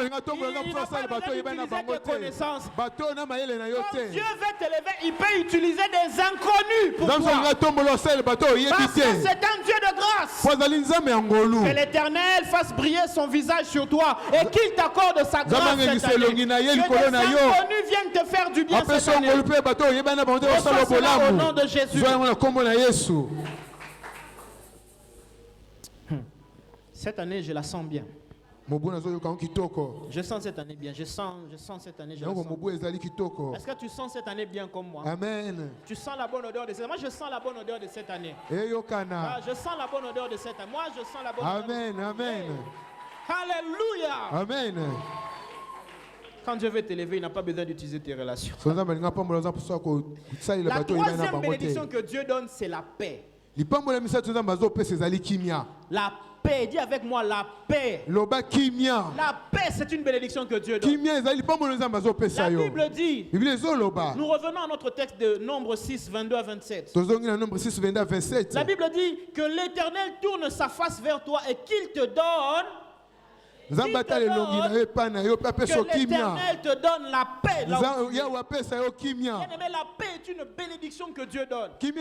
besoin d'utiliser tes connaissances. Quand Dieu veut t'élever, il peut utiliser des inconnus pour toi. Parce que c'est un Dieu de grâce. Que l'Éternel fasse briller son visage sur toi et qu'il t'accorde sa grâce cette année. Que des inconnus viennent te faire du bien cette année. Reçois cela au nom de Jésus. Cette année, je la sens bien. Je sens cette année bien. Je sens cette année. Est-ce que tu sens cette année bien comme moi? Amen. Tu sens la bonne odeur de cette année. Moi, je sens la bonne odeur de cette année. Je sens la bonne odeur de cette année. Moi, je sens la bonne odeur. Amen. Amen. Alléluia. Amen. Quand Dieu veut t'élever, il n'a pas besoin d'utiliser tes relations. La troisième bénédiction que Dieu donne, c'est la paix. La paix, dis avec moi la paix. La paix, c'est une bénédiction que Dieu donne. La Bible dit, nous revenons à notre texte de Nombre 6, 22 à 27. La Bible dit que l'Éternel tourne sa face vers toi et qu'il te donne. Que l'Éternel te donne la paix. Bien aimé, la paix est une bénédiction que Dieu donne. Et la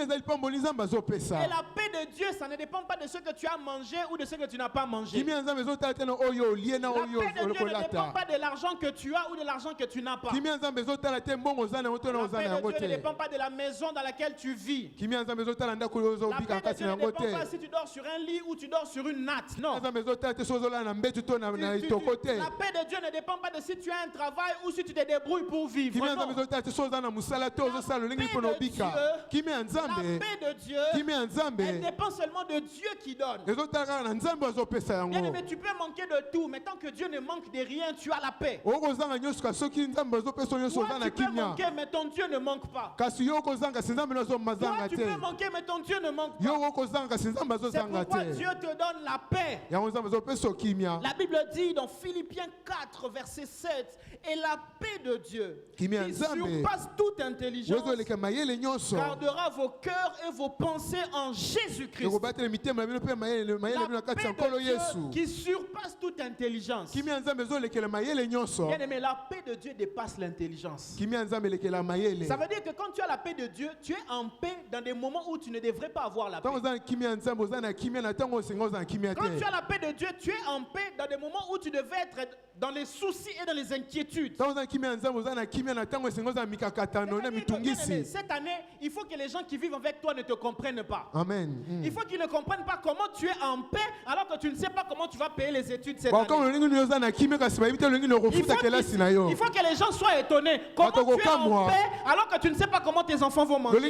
paix de Dieu, ça ne dépend pas de ce que tu as mangé ou de ce que tu n'as pas mangé. La paix de Dieu ne dépend pas de l'argent que tu as ou de l'argent que tu n'as pas. La paix de Dieu ne dépend pas de la maison dans laquelle tu vis. La paix de Dieu ne dépend pas si tu dors sur un lit ou tu dors sur une natte. Non. La paix de Dieu ne dépend pas de si tu as un travail ou si tu te débrouilles pour vivre. Non. La paix de Dieu, elle dépend seulement de Dieu qui donne. Bien aimé, tu peux manquer de tout, mais tant que Dieu ne manque de rien, tu as la paix. Toi, tu peux manquer, mais ton Dieu ne manque pas. Toi, tu peux manquer, mais ton Dieu ne manque pas. C'est pourquoi Dieu te donne la paix. La Bible dit dans Philippiens 4, verset 7, et la paix de Dieu, qui surpasse toute intelligence, gardera vos cœurs et vos pensées en Jésus-Christ. La paix de Dieu qui surpasse toute intelligence. Bien aimé, la paix de Dieu dépasse l'intelligence. Ça veut dire que quand tu as la paix de Dieu, tu es en paix dans des moments où tu ne devrais pas avoir la paix. Quand tu as la paix de Dieu, tu es en paix dans des moments où tu devais être dans les soucis et dans les inquiétudes. Cette année, il faut que les gens qui vivent avec toi ne te comprennent pas. Amen. Il faut qu'ils ne comprennent pas comment tu es en paix alors que tu ne sais pas comment tu vas payer les études cette année. Il faut que les gens soient étonnés. Comment tu es en paix alors que tu ne sais pas comment tes enfants vont manger. Comment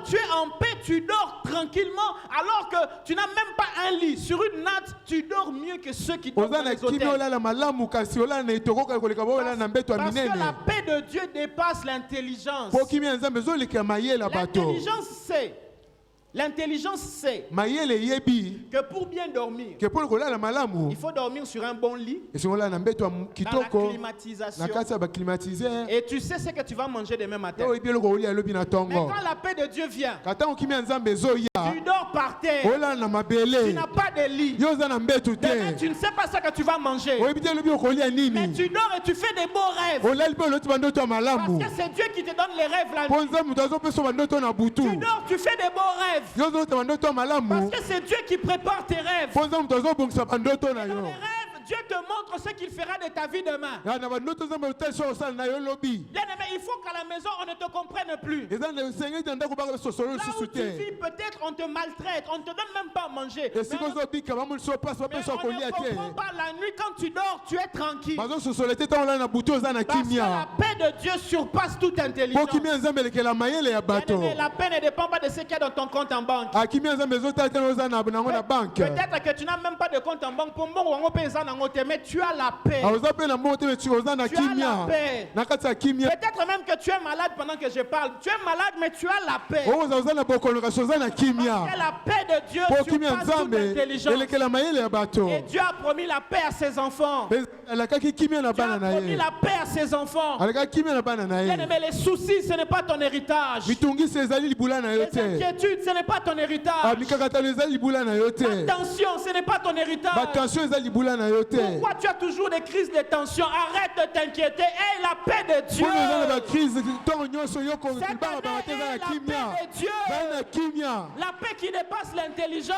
tu es en paix, tu dors tranquillement alors que tu n'as même pas un lit. Sur une natte, tu dors mieux que ceux qui dorment dans les hôtels. Parce que la paix de Dieu dépasse l'intelligence. L'intelligence sait que pour bien dormir, il faut dormir sur un bon lit, dans la climatisation, et tu sais ce que tu vas manger demain matin. Mais quand la paix de Dieu vient, tu dors par terre, tu n'as pas de lit, demain, tu ne sais pas ce que tu vas manger, mais tu dors et tu fais des beaux rêves, parce que c'est Dieu qui te donne les rêves la nuit. Tu dors, tu fais des beaux rêves, parce que c'est Dieu qui prépare tes rêves. Et dans les rêves, Dieu te montre ce qu'il fera de ta vie demain. Bien aimé, il faut qu'à la maison on ne te comprenne plus. Là où tu vis, peut-être on te maltraite, on ne te donne même pas à manger. Mais on ne comprend pas la nuit quand tu dors, tu es tranquille. Parce que la paix de Dieu surpasse toute intelligence. Bien aimé, la paix ne dépend pas de ce qu'il y a dans ton compte en banque. Peut-être que tu n'as même pas de compte en banque, mais tu as la paix. Tu as la paix. Peut-être même que tu es malade pendant que je parle. Tu es malade, mais tu as la paix. Parce que la paix de Dieu surpasse toute intelligence. Et Dieu a promis la paix à ses enfants. Dieu a promis la paix à ses enfants. Bien aimé, les soucis, ce n'est pas ton héritage. Les inquiétudes, ce n'est pas ton héritage. L'attention, ce n'est pas ton héritage. Pourquoi tu as toujours des crises de tension? Arrête de t'inquiéter. Aie la paix de Dieu. Cette année, la paix de Dieu. La paix qui dépasse l'intelligence.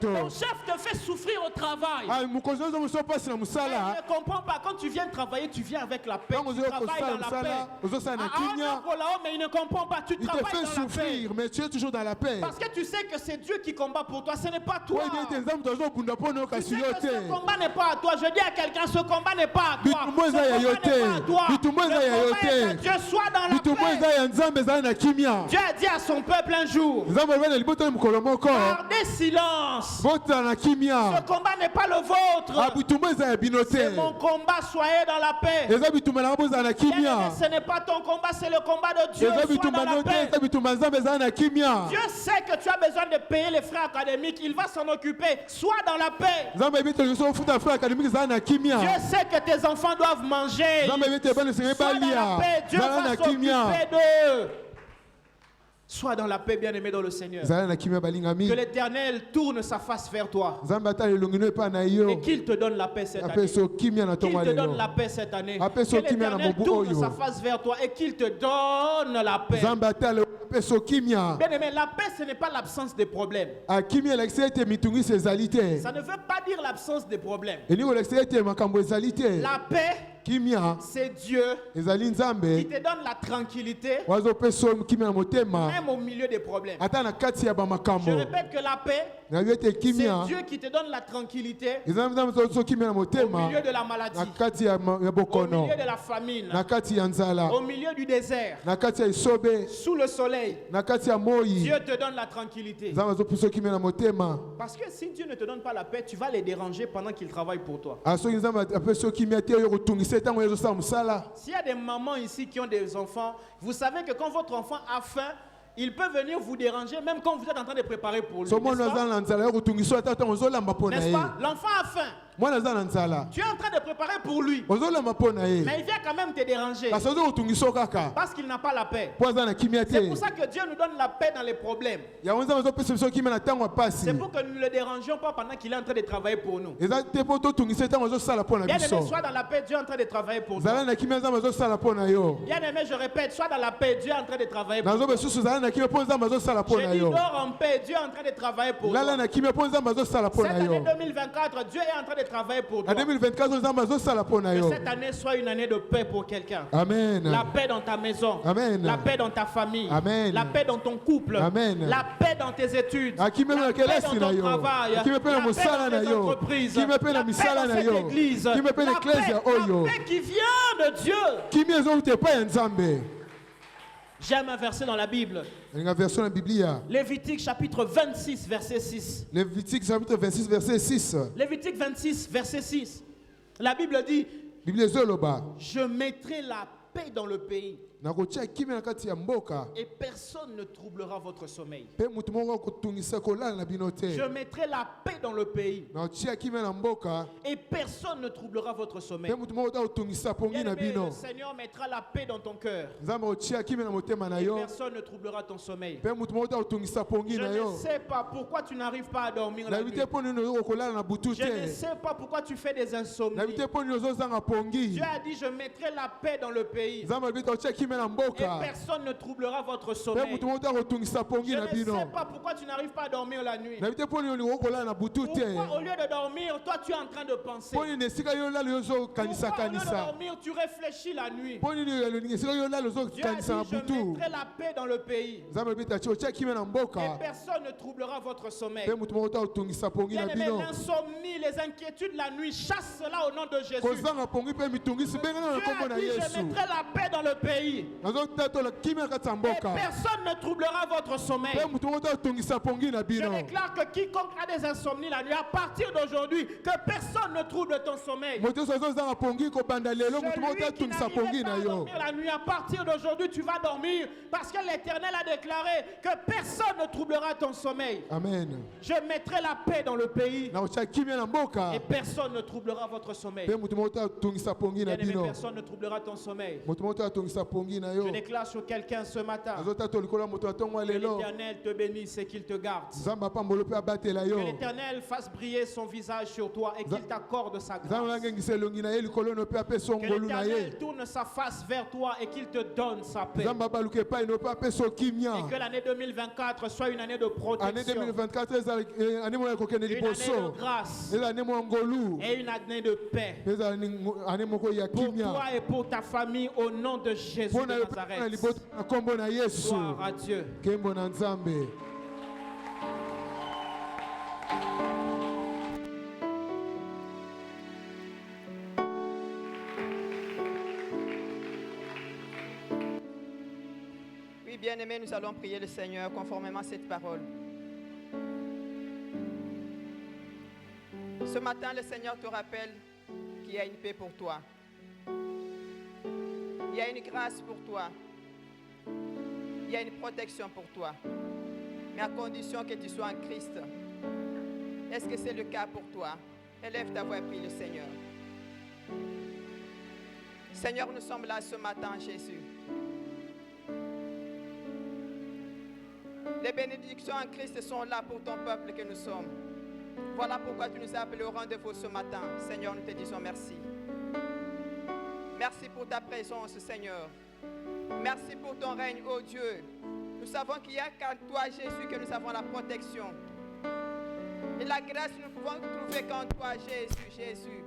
Ton chef te fait souffrir au travail. Il ne comprend pas. Quand tu viens travailler, tu viens avec la paix. Tu travailles dans la paix. Mais il ne comprend pas. Tu travailles dans la paix. Mais tu es toujours dans la paix. Parce que tu sais que c'est Dieu qui combat pour toi. Ce n'est pas toi. Tu sais que ce combat n'est pas à toi. Je dis à quelqu'un, ce combat n'est pas à toi. Ce combat n'est pas à toi. Le combat est à Dieu. Sois dans la paix. Dieu a dit à son peuple un jour, gardez silence. Ce combat n'est pas le vôtre. C'est mon combat. Soyez dans la paix. Ce n'est pas ton combat, c'est le combat de Dieu. Sois dans la paix. Dieu sait que tu as besoin de payer les frais académiques. Il va s'en occuper. Sois dans la paix. Dieu sait que tes enfants doivent manger. Sois dans la paix. Dieu va s'occuper d'eux. Sois dans la paix, bien-aimé dans le Seigneur. Que l'Éternel tourne sa face vers toi. Et qu'il te donne la paix cette année. Qu'il te donne la paix cette année. Que l'Éternel tourne sa face vers toi et qu'il te donne la paix. Bien-aimé, la paix, ce n'est pas l'absence de problèmes. Ça ne veut pas dire l'absence de problèmes. La paix, c'est Dieu qui te donne la tranquillité même au milieu des problèmes. Je répète que la paix, c'est Dieu qui te donne la tranquillité au milieu de la maladie, au milieu de la famine, au milieu du désert, sous le soleil. Dieu te donne la tranquillité. Parce que si Dieu ne te donne pas la paix, tu vas les déranger pendant qu'ils travaillent pour toi. S'il y a des mamans ici qui ont des enfants, vous savez que quand votre enfant a faim, il peut venir vous déranger même quand vous êtes en train de préparer pour lui. N'est-ce pas? L'enfant a faim. Tu es en train de préparer pour lui. Mais il vient quand même te déranger. Parce qu'il n'a pas la paix. C'est pour ça que Dieu nous donne la paix dans les problèmes. C'est pour que nous ne le dérangions pas pendant qu'il est en train de travailler pour nous. Bien aimé, sois dans la paix, Dieu est en train de travailler pour toi. Bien aimé, je répète, sois dans la paix, Dieu est en train de travailler pour toi. Je dis, dors en paix, Dieu est en train de travailler pour toi. Cette année 2024, Dieu est en train de travailler pour toi. Que cette année soit une année de paix pour quelqu'un. Amen. La paix dans ta maison. Amen. La paix dans ta famille. Amen. La paix dans ton couple. Amen. La paix dans tes études. La paix dans ton travail. La paix dans tes entreprises. La paix dans cette église. La paix qui vient de Dieu. J'aime un verset dans la Bible. Lévitique chapitre 26 verset 6. Lévitique chapitre 26 verset 6. Lévitique 26 verset 6. La Bible dit, je mettrai la paix dans le pays. Et personne ne troublera votre sommeil. Je mettrai la paix dans le pays. Et personne ne troublera votre sommeil. Bien-aimé, le Seigneur mettra la paix dans ton cœur. Et personne ne troublera ton sommeil. Je ne sais pas pourquoi tu n'arrives pas à dormir la nuit. Je ne sais pas pourquoi tu fais des insomnies. Dieu a dit, je mettrai la paix dans le pays. personne ne troublera votre sommeil. Je ne sais pas pourquoi tu n'arrives pas à dormir la nuit. Pourquoi au lieu de dormir, toi tu es en train de penser? Pourquoi au lieu de dormir, tu réfléchis la nuit? Dieu a dit, je mettrai la paix dans le pays. Et personne ne troublera votre sommeil. Bien-aimé, l'insomnie, les inquiétudes la nuit, chasse cela au nom de Jésus. Dieu a dit, je mettrai la paix dans le pays. Et personne ne troublera votre sommeil. Je déclare que quiconque a des insomnies la nuit, à partir d'aujourd'hui, que personne ne trouble ton sommeil. Celui qui n'arrivait pas à dormir la nuit, à partir d'aujourd'hui, tu vas dormir parce que l'Éternel a déclaré que personne ne troublera ton sommeil. Amen. Je mettrai la paix dans le pays et personne ne troublera votre sommeil. Bien-aimé, personne ne troublera ton sommeil. Je déclare sur quelqu'un ce matin que l'Éternel te bénisse et qu'il te garde. Que l'Éternel fasse briller son visage sur toi et qu'il t'accorde sa grâce. Que l'Éternel tourne sa face vers toi et qu'il te donne sa paix. Et que l'année 2024 soit une année de protection. Une année de grâce. Et une année de paix. Pour toi et pour ta famille, au nom de Jésus de Nazareth. Gloire à Dieu. Oui, bien-aimés, nous allons prier le Seigneur conformément à cette parole. Ce matin, le Seigneur te rappelle qu'il y a une paix pour toi. Il y a une grâce pour toi. Il y a une protection pour toi. Mais à condition que tu sois en Christ. Est-ce que c'est le cas pour toi? Élève ta voix et prie le Seigneur. Seigneur, nous sommes là ce matin, Jésus. Les bénédictions en Christ sont là pour ton peuple que nous sommes. Voilà pourquoi tu nous as appelés au rendez-vous ce matin. Seigneur, nous te disons merci. Merci pour ta présence, Seigneur. Merci pour ton règne, ô Dieu. Nous savons qu'il n'y a qu'en toi, Jésus, que nous avons la protection. Et la grâce, nous pouvons trouver qu'en toi, Jésus, Jésus.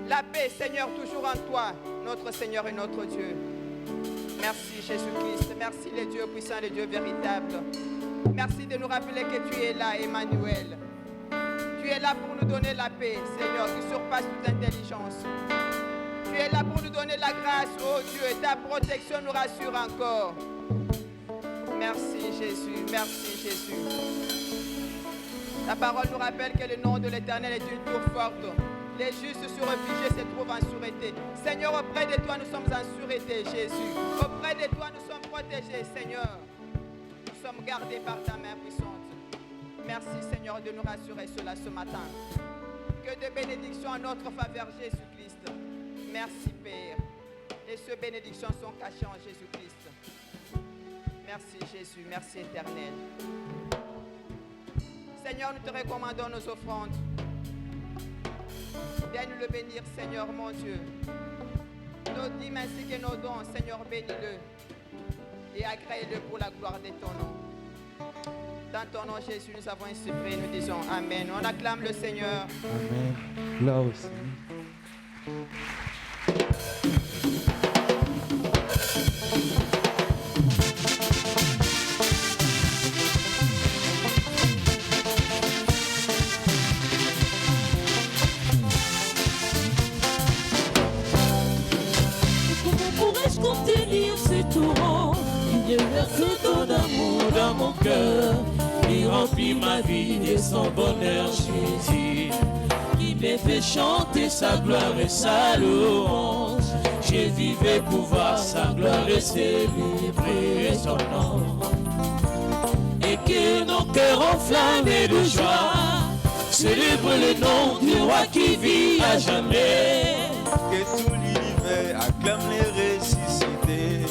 La paix, Seigneur, toujours en toi, notre Seigneur et notre Dieu. Merci, Jésus-Christ. Merci, les dieux puissants, les dieux véritables. Merci de nous rappeler que tu es là, Emmanuel. Tu es là pour nous donner la paix, Seigneur, qui surpasse toute intelligence. Tu es là pour nous donner la grâce, oh Dieu, et ta protection nous rassure encore. Merci Jésus, merci Jésus. Ta parole nous rappelle que le nom de l'Éternel est une tour forte. Les justes se réfugiés se trouvent en sûreté. Seigneur, auprès de toi nous sommes en sûreté, Jésus. Auprès de toi nous sommes protégés, Seigneur. Nous sommes gardés par ta main puissante. Merci Seigneur de nous rassurer cela ce matin. Que de bénédictions en notre faveur, Jésus-Christ. Merci Père. Et ces bénédictions sont cachées en Jésus-Christ. Merci Jésus, merci Éternel. Seigneur, nous te recommandons nos offrandes. Viens nous le bénir, Seigneur mon Dieu. Nos dîmes ainsi que nos dons, Seigneur, bénis-le. Et agrée-le pour la gloire de ton nom. Dans ton nom, Jésus, nous avons ainsi prié, nous disons Amen. On acclame le Seigneur. Amen. Gloire au Seigneur. Comment pourrais-je contenir ces torrents? Il déverse tant d'amour dans mon cœur. Il remplit ma vie de son bonheur, Jésus, qui me fait chanter sa gloire et sa louange. Je vivais pour voir sa gloire et célébrer son nom. Et que nos cœurs enflammés de joie célèbrent le nom du roi qui vit à jamais. Que tout l'univers acclame les ressuscités.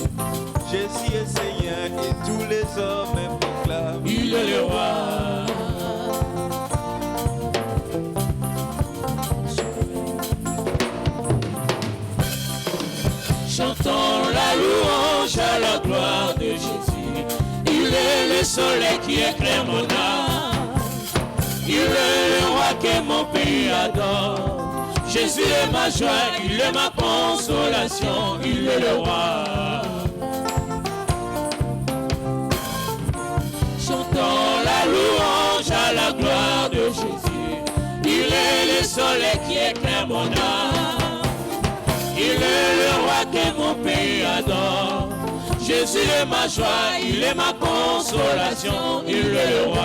Jésus est Seigneur et tous les hommes proclament. Il est le roi. Chantons la louange soleil qui éclaire mon âme. Il est le roi que mon pays adore. Jésus est ma joie, il est ma consolation, il est le roi. Chantons la louange à la gloire de Jésus. Il est le soleil qui éclaire mon âme. Il est le roi que mon pays adore. Jésus est ma joie, il est ma consolation, il est le roi.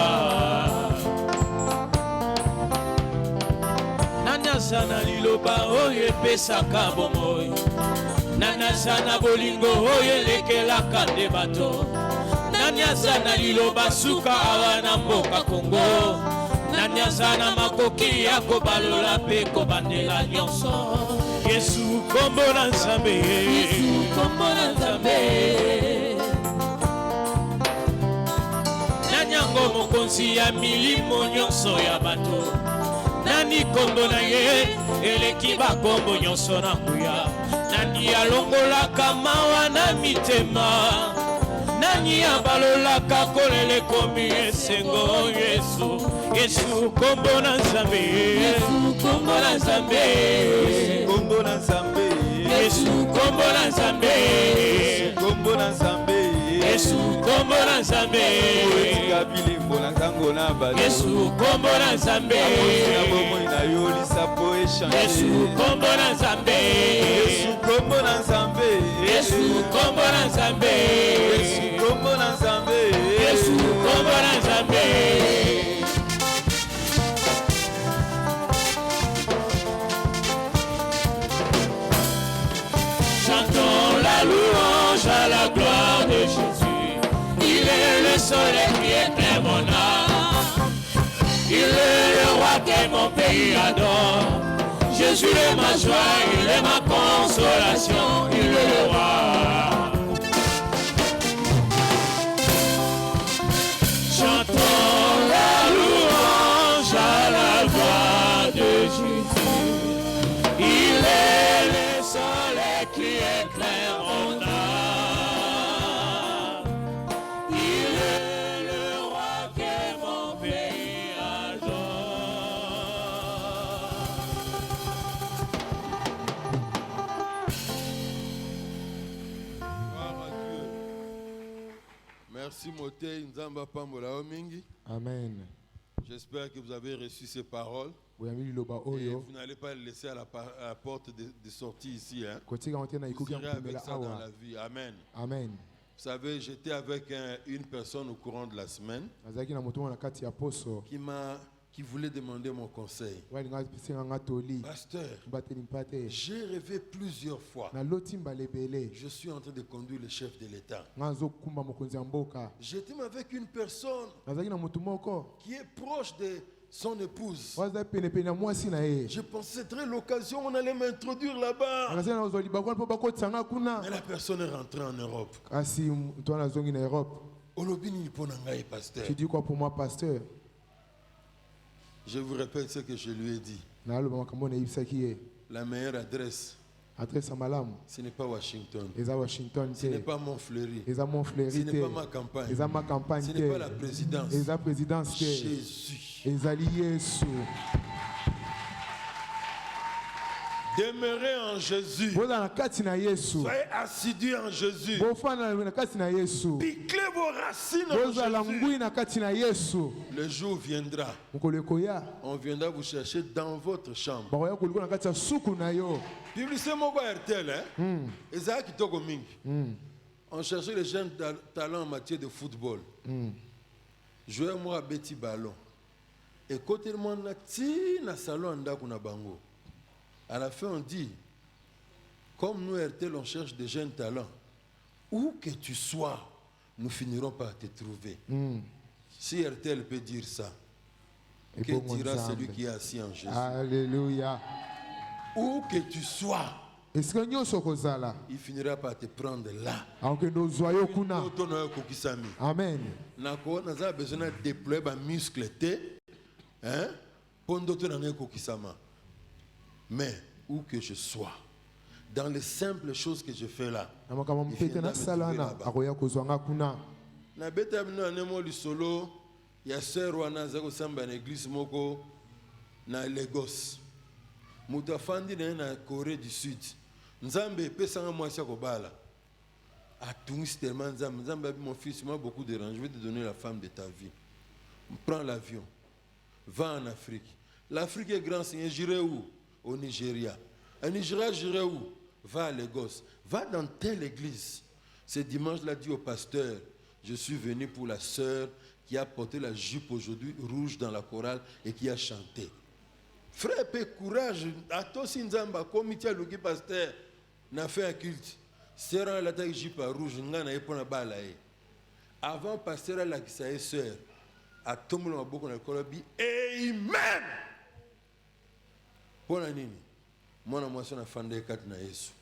Nanasana liloba oye pesaka bomoi. Nanasana bolingo oye lekelaka nde bato. Nanasana liloba suka awana mboka Kongo. Nanasana makoki ya kobalola pe kobandela nyonso. Yesu kombo na Nzambe. Yesu kombo na Nzambe. Nanyango mokonzi ya milimo nyonso ya bato. Nani kombo na ye eleki bakombo nyonso na nguya. Nani alongolaka mawa na mitema. Nani abalolaka kolele komi esengo Yesu. Yesu kombo na Nzambe. Yesu kombo na Nzambe. Yesu kombo na Nzambe. Yesu kombo na Nzambe. Yesu kombo na Nzambe. Yesu kombo na Nzambe. Yesu kombo na Nzambe. Yesu kombo na Nzambe. Yesu kombo na Nzambe. Yesu kombo na Nzambe. Yesu kombo na Nzambe. Yesu kombo na Nzambe. Chantons la louange à la gloire de Jésus. Il est le soleil qui éclaire mon âme. Il est le roi que mon pays adore. Jésus est ma joie, il est ma consolation, il est le roi. Chantons la louange à la gloire de Jésus. Il est le soleil qui éclaire mon âme. Il est le roi que mon pays adore. Gloire à Dieu. Merci Motei Nzamba Pambola Omingi. Amen. J'espère que vous avez reçu ces paroles. Et vous n'allez pas les laisser à la porte de sortie ici. Hein. Vous serez avec ça dans la vie. Amen. Amen. Vous savez, j'étais avec une personne au courant de la semaine qui voulait demander mon conseil. Pasteur, j'ai rêvé plusieurs fois. Je suis en train de conduire le chef de l'État. J'étais avec une personne qui est proche de son épouse. Je pensais que c'était l'occasion, on allait m'introduire là-bas. Mais la personne est rentrée en Europe. Tu dis quoi pour moi, pasteur? Je vous répète ce que je lui ai dit. La meilleure adresse, ce n'est pas Washington. Ce n'est pas Montfleury. Ce n'est pas ma campagne. Ce n'est pas la présidence. Jésus. Demeurez en Jésus. Soyez assidus en Jésus. Piclez vos racines en Jésus. Le jour viendra. On viendra vous chercher dans votre chambre. Publicité mon RTL, hein? Ezaki Togo Mingi. On cherchait les jeunes talents en matière de football. Jouez-moi à Betty Ballon. Et côté de mon na salon na bango. À la fin, on dit, comme nous, RTL, on cherche des jeunes talents, où que tu sois, nous finirons par te trouver. Si RTL peut dire ça, que dira celui qui est assis en Jésus? Alléluia. Où que tu sois, il finira par te prendre là. Amen. Nous avons besoin de déployer des muscles, hein? Mais où que je sois, dans les simples choses que je fais là, na beta bino anemo lisolo ya sœur wana za kosamba na église moko na Lagos. Mutu afandi na Corée du Sud. Nzambe pesanga mwasi ya kobala. Atungisi tellement Nzambe. Nzambe a dit mon fils, moi beaucoup dérange, je vais te donner la femme de ta vie. Prends l'avion. Va en Afrique. L'Afrique est grand, Seigneur. J'irai où? Au Nigeria. En Nigeria, j'irai où? Va à Lagos. Va dans telle église. Ce dimanche-là, dit au pasteur, je suis venu pour la sœur qui a porté la jupe aujourd'hui rouge dans la chorale et qui a chanté. Frère, paix, courage. Attends, si Nzamba, comité à l'ouki pasteur, n'a fait un culte. Sœur, la taille jupe rouge, n'a pas pour la balle. Avant, pasteur, a la qui s'est sœur. A tout le monde beaucoup dans le colobi. Amen. Pour la nini. Moi, je suis un fan de 4 na Yesu.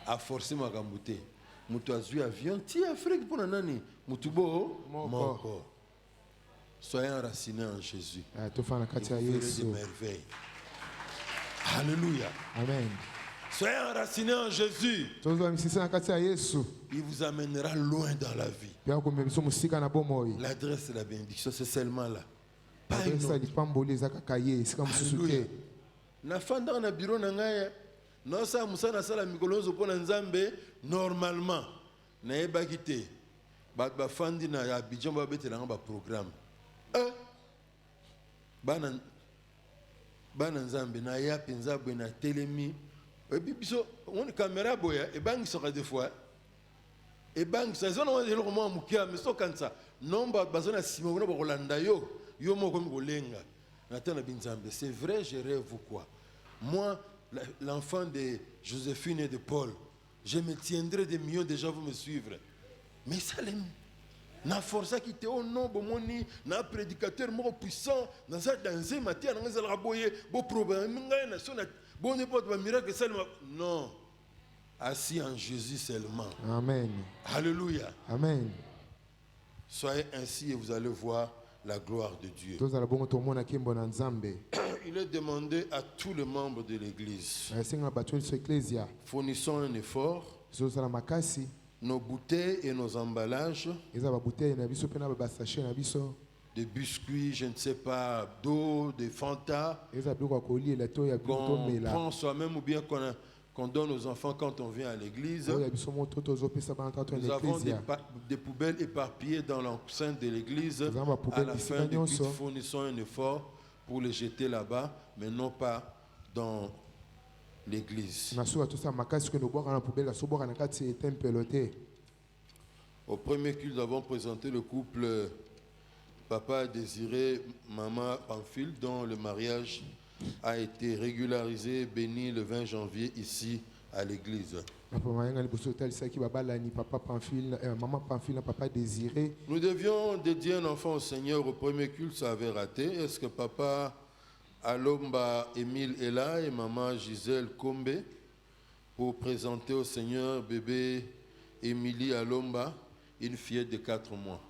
A forcé ma gambouté. Mutu azui avion. Ti Afrique pour la nani. Mutu bo. Moko. Soyez enracinés en Jésus. Tu fais la katia Yesu. Des merveilles. Alléluia. Amen. Soyez enracinés en Jésus. Il vous amènera loin dans la vie. L'adresse de la bénédiction, c'est seulement là. Pas une autre. Alléluia. Na fanda na bureau na ngaya. Non ça musana sala mikolonzo pona nzambe normalement. Na ebakite. Ba fandi na Abidjan ba betela nga ba programme. Bana nzambe na ya penza bwe na telemi. Et puis, on caméra boya, et bang sera des fois. Et bang, ça zone on est le moment mukia, mais so comme ça. Non, bazona simona bolanda yo mo comme golenga. Nathan Binzambe, c'est vrai, je rêve ou quoi? Moi, l'enfant de Joséphine et de Paul, je me tiendrai des millions de gens vont me suivre. Mais ça l'aime. Na force qui était au nom bomoni, na prédicateur mo puissant, na ça danser matin na ngazala boye, bo problème ngai na sona. Bon, n'importe quoi, miracle seulement. Non. Assis en Jésus seulement. Amen. Alléluia. Amen. Soyez ainsi et vous allez voir la gloire de Dieu. Il est demandé à tous les membres de l'Église. Fournissons un effort. Nos bouteilles et nos emballages. Des biscuits, je ne sais pas, d'eau, des Fanta, qu'on prend soi-même ou bien qu'on donne aux enfants quand on vient à l'église. Nous avons des poubelles éparpillées dans l'enceinte de l'église. À la fin du culte, fournissons un effort pour les jeter là-bas, mais non pas dans l'église. Au premier culte, nous avons présenté le couple Papa Désiré, Maman Pamphile, dont le mariage a été régularisé, béni le 20 janvier ici à l'église. Nous devions dédier un enfant au Seigneur au premier culte, ça avait raté. Est-ce que Papa Alomba Émile est là et Maman Gisèle Kombe pour présenter au Seigneur bébé Émilie Alomba, une fillette de 4 mois?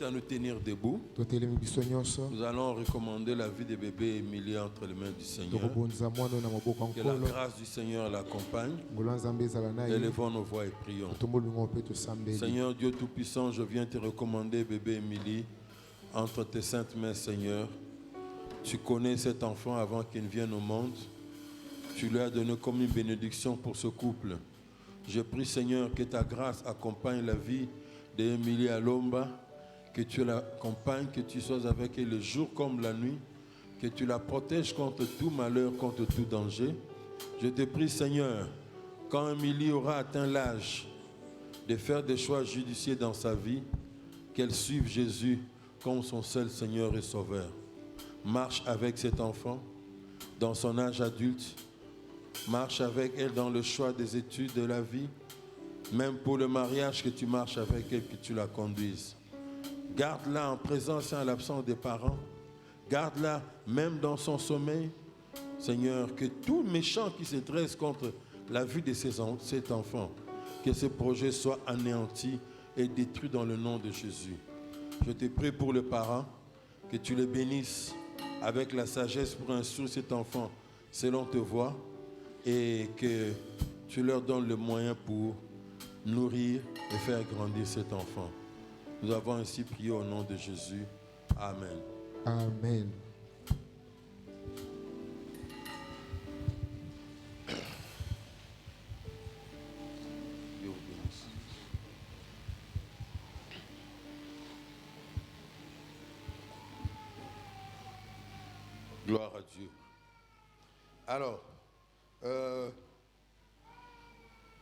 À nous tenir debout. Nous allons recommander la vie de bébé Émilie entre les mains du Seigneur. Que la grâce du Seigneur l'accompagne. Élevons nos voix et prions. Seigneur Dieu Tout-Puissant, je viens te recommander bébé Émilie entre tes saintes mains, Seigneur. Tu connais cet enfant avant qu'il ne vienne au monde. Tu lui as donné comme une bénédiction pour ce couple. Je prie, Seigneur, que ta grâce accompagne la vie d'Émilie Alomba. Que tu l'accompagnes, que tu sois avec elle le jour comme la nuit, que tu la protèges contre tout malheur, contre tout danger. Je te prie, Seigneur, quand Émilie aura atteint l'âge de faire des choix judicieux dans sa vie, qu'elle suive Jésus comme son seul Seigneur et Sauveur. Marche avec cet enfant dans son âge adulte. Marche avec elle dans le choix des études de la vie. Même pour le mariage, que tu marches avec elle, que tu la conduises. Garde-la en présence et en l'absence des parents. Garde-la même dans son sommeil. Seigneur, que tout méchant qui se dresse contre la vie de cet enfant, que ce projet soit anéanti et détruit dans le nom de Jésus. Je te prie pour le parent, que tu le bénisses avec la sagesse pour instruire cet enfant selon tes voies et que tu leur donnes le moyen pour nourrir et faire grandir cet enfant. Nous avons ainsi prié au nom de Jésus. Amen. Amen. Gloire à Dieu. Alors,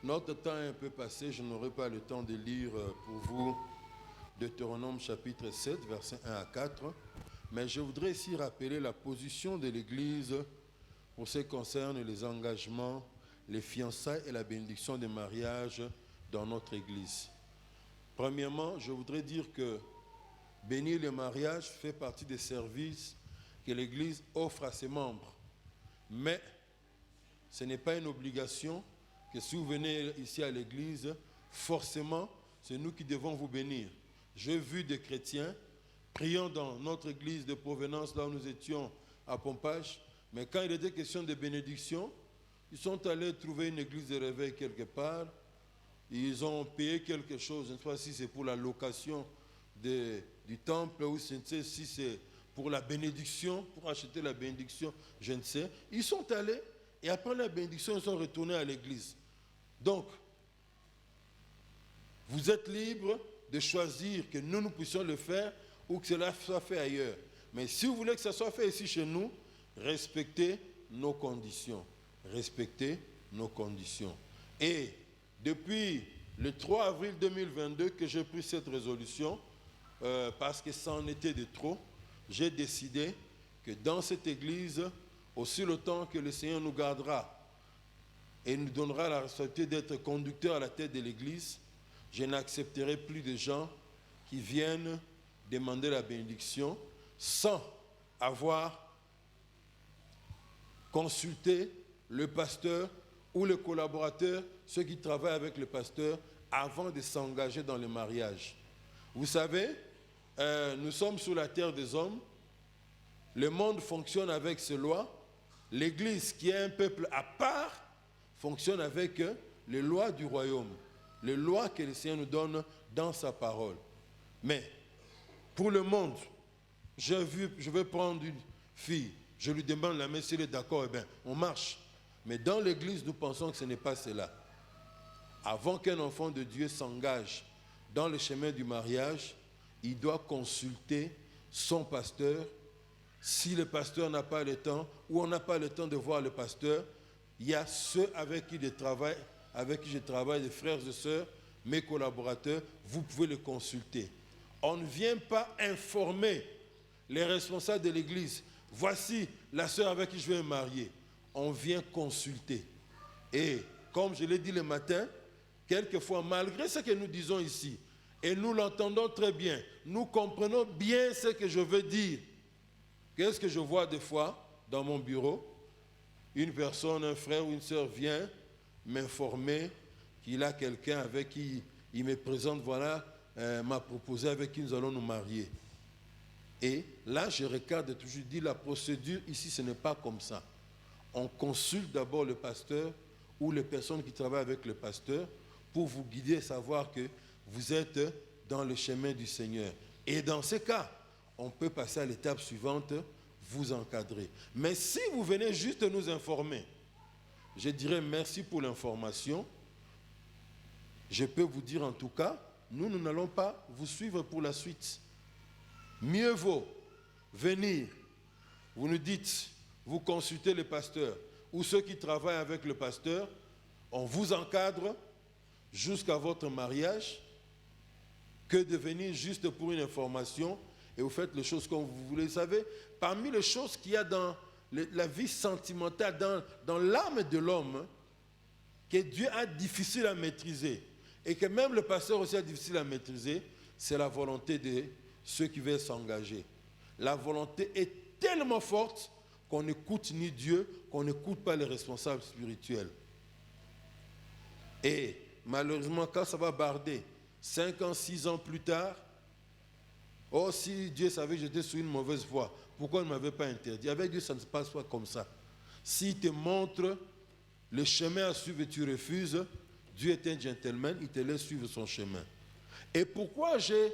notre temps est un peu passé, je n'aurai pas le temps de lire pour vous Deutéronome chapitre 7, versets 1 à 4, mais je voudrais ici rappeler la position de l'Église pour ce qui concerne les engagements, les fiançailles et la bénédiction des mariages dans notre Église. Premièrement, je voudrais dire que bénir le mariage fait partie des services que l'Église offre à ses membres. Mais ce n'est pas une obligation que si vous venez ici à l'Église, forcément, c'est nous qui devons vous bénir. J'ai vu des chrétiens priant dans notre église de provenance, là où nous étions à Pompage, mais quand il était question de bénédiction, ils sont allés trouver une église de réveil quelque part, ils ont payé quelque chose, je ne sais pas si c'est pour la location du temple ou si c'est pour la bénédiction, pour acheter la bénédiction, je ne sais. Ils sont allés et après la bénédiction, ils sont retournés à l'église. Donc, vous êtes libres de choisir que nous puissions le faire ou que cela soit fait ailleurs. Mais si vous voulez que ça soit fait ici chez nous, respectez nos conditions. Respectez nos conditions. Et depuis le 3 avril 2022 que j'ai pris cette résolution, parce que ça en était de trop, j'ai décidé que dans cette église, aussi le temps que le Seigneur nous gardera et nous donnera la responsabilité d'être conducteur à la tête de l'église, je n'accepterai plus de gens qui viennent demander la bénédiction sans avoir consulté le pasteur ou le collaborateur, ceux qui travaillent avec le pasteur, avant de s'engager dans le mariage. Vous savez, nous sommes sur la terre des hommes, le monde fonctionne avec ses lois, l'Église, qui est un peuple à part, fonctionne avec les lois du royaume, les lois que le Seigneur nous donne dans sa parole. Mais pour le monde, je vais prendre une fille, je lui demande la main, si elle est d'accord, eh bien, on marche. Mais dans l'Église, nous pensons que ce n'est pas cela. Avant qu'un enfant de Dieu s'engage dans le chemin du mariage, il doit consulter son pasteur. Si le pasteur n'a pas le temps, ou on n'a pas le temps de voir le pasteur, il y a ceux avec qui je travaille, les frères et sœurs, mes collaborateurs, vous pouvez les consulter. On ne vient pas informer les responsables de l'église. Voici la sœur avec qui je vais me marier. On vient consulter. Et comme je l'ai dit le matin, quelquefois, malgré ce que nous disons ici, et nous l'entendons très bien, nous comprenons bien ce que je veux dire. Qu'est-ce que je vois des fois dans mon bureau? Une personne, un frère ou une sœur vient m'informer qu'il a quelqu'un avec qui il me présente, voilà, m'a proposé avec qui nous allons nous marier. Et là, je regarde toujours, je dis, la procédure ici, ce n'est pas comme ça. On consulte d'abord le pasteur ou les personnes qui travaillent avec le pasteur pour vous guider et savoir que vous êtes dans le chemin du Seigneur. Et dans ce cas, on peut passer à l'étape suivante, vous encadrer. Mais si vous venez juste nous informer, je dirais merci pour l'information. Je peux vous dire en tout cas, nous n'allons pas vous suivre pour la suite. Mieux vaut venir, vous nous dites, vous consultez le pasteur ou ceux qui travaillent avec le pasteur, on vous encadre jusqu'à votre mariage, que de venir juste pour une information et vous faites les choses comme vous voulez. Vous savez, parmi les choses qu'il y a dans la vie sentimentale, dans l'âme de l'homme, que Dieu a difficile à maîtriser, et que même le pasteur aussi a difficile à maîtriser, c'est la volonté de ceux qui veulent s'engager. La volonté est tellement forte qu'on n'écoute ni Dieu, qu'on n'écoute pas les responsables spirituels. Et malheureusement, quand ça va barder, 5 ans, 6 ans plus tard, oh, si Dieu savait que j'étais sur une mauvaise voie, pourquoi il ne m'avait pas interdit? Avec Dieu, ça ne se passe pas comme ça. S'il te montre le chemin à suivre et tu refuses, Dieu est un gentleman, il te laisse suivre son chemin. Et pourquoi j'ai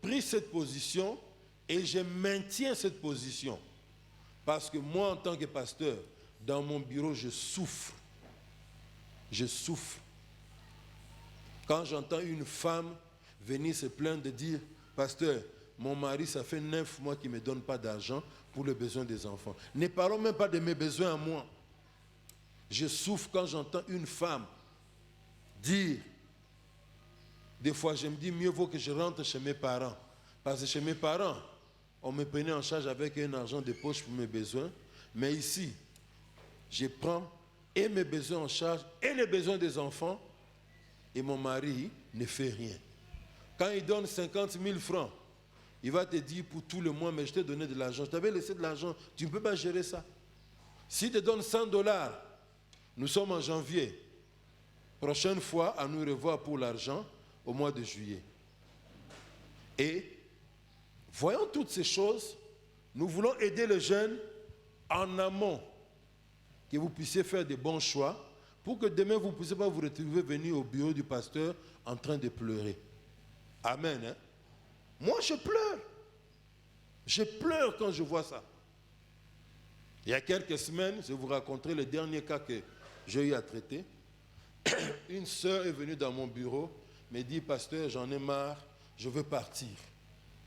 pris cette position et je maintiens cette position? Parce que moi, en tant que pasteur, dans mon bureau, je souffre. Je souffre. Quand j'entends une femme venir se plaindre de dire, pasteur, mon mari, ça fait 9 mois qu'il ne me donne pas d'argent pour les besoins des enfants. Ne parlons même pas de mes besoins à moi. Je souffre quand j'entends une femme dire, des fois je me dis, mieux vaut que je rentre chez mes parents. Parce que chez mes parents, on me prenait en charge avec un argent de poche pour mes besoins. Mais ici, je prends et mes besoins en charge et les besoins des enfants. Et mon mari ne fait rien. Quand il donne 50 000 francs, il va te dire pour tout le mois, mais je t'ai donné de l'argent. Je t'avais laissé de l'argent. Tu ne peux pas gérer ça. S'il te donne $100, nous sommes en janvier. Prochaine fois, à nous revoir pour l'argent au mois de juillet. Et voyons toutes ces choses. Nous voulons aider les jeunes en amont. Que vous puissiez faire de bons choix. Pour que demain, vous ne puissiez pas vous retrouver venir au bureau du pasteur en train de pleurer. Amen. Hein? Moi, je pleure. Je pleure quand je vois ça. Il y a quelques semaines, je vous raconterai le dernier cas que j'ai eu à traiter. Une sœur est venue dans mon bureau, me dit, pasteur, j'en ai marre, je veux partir.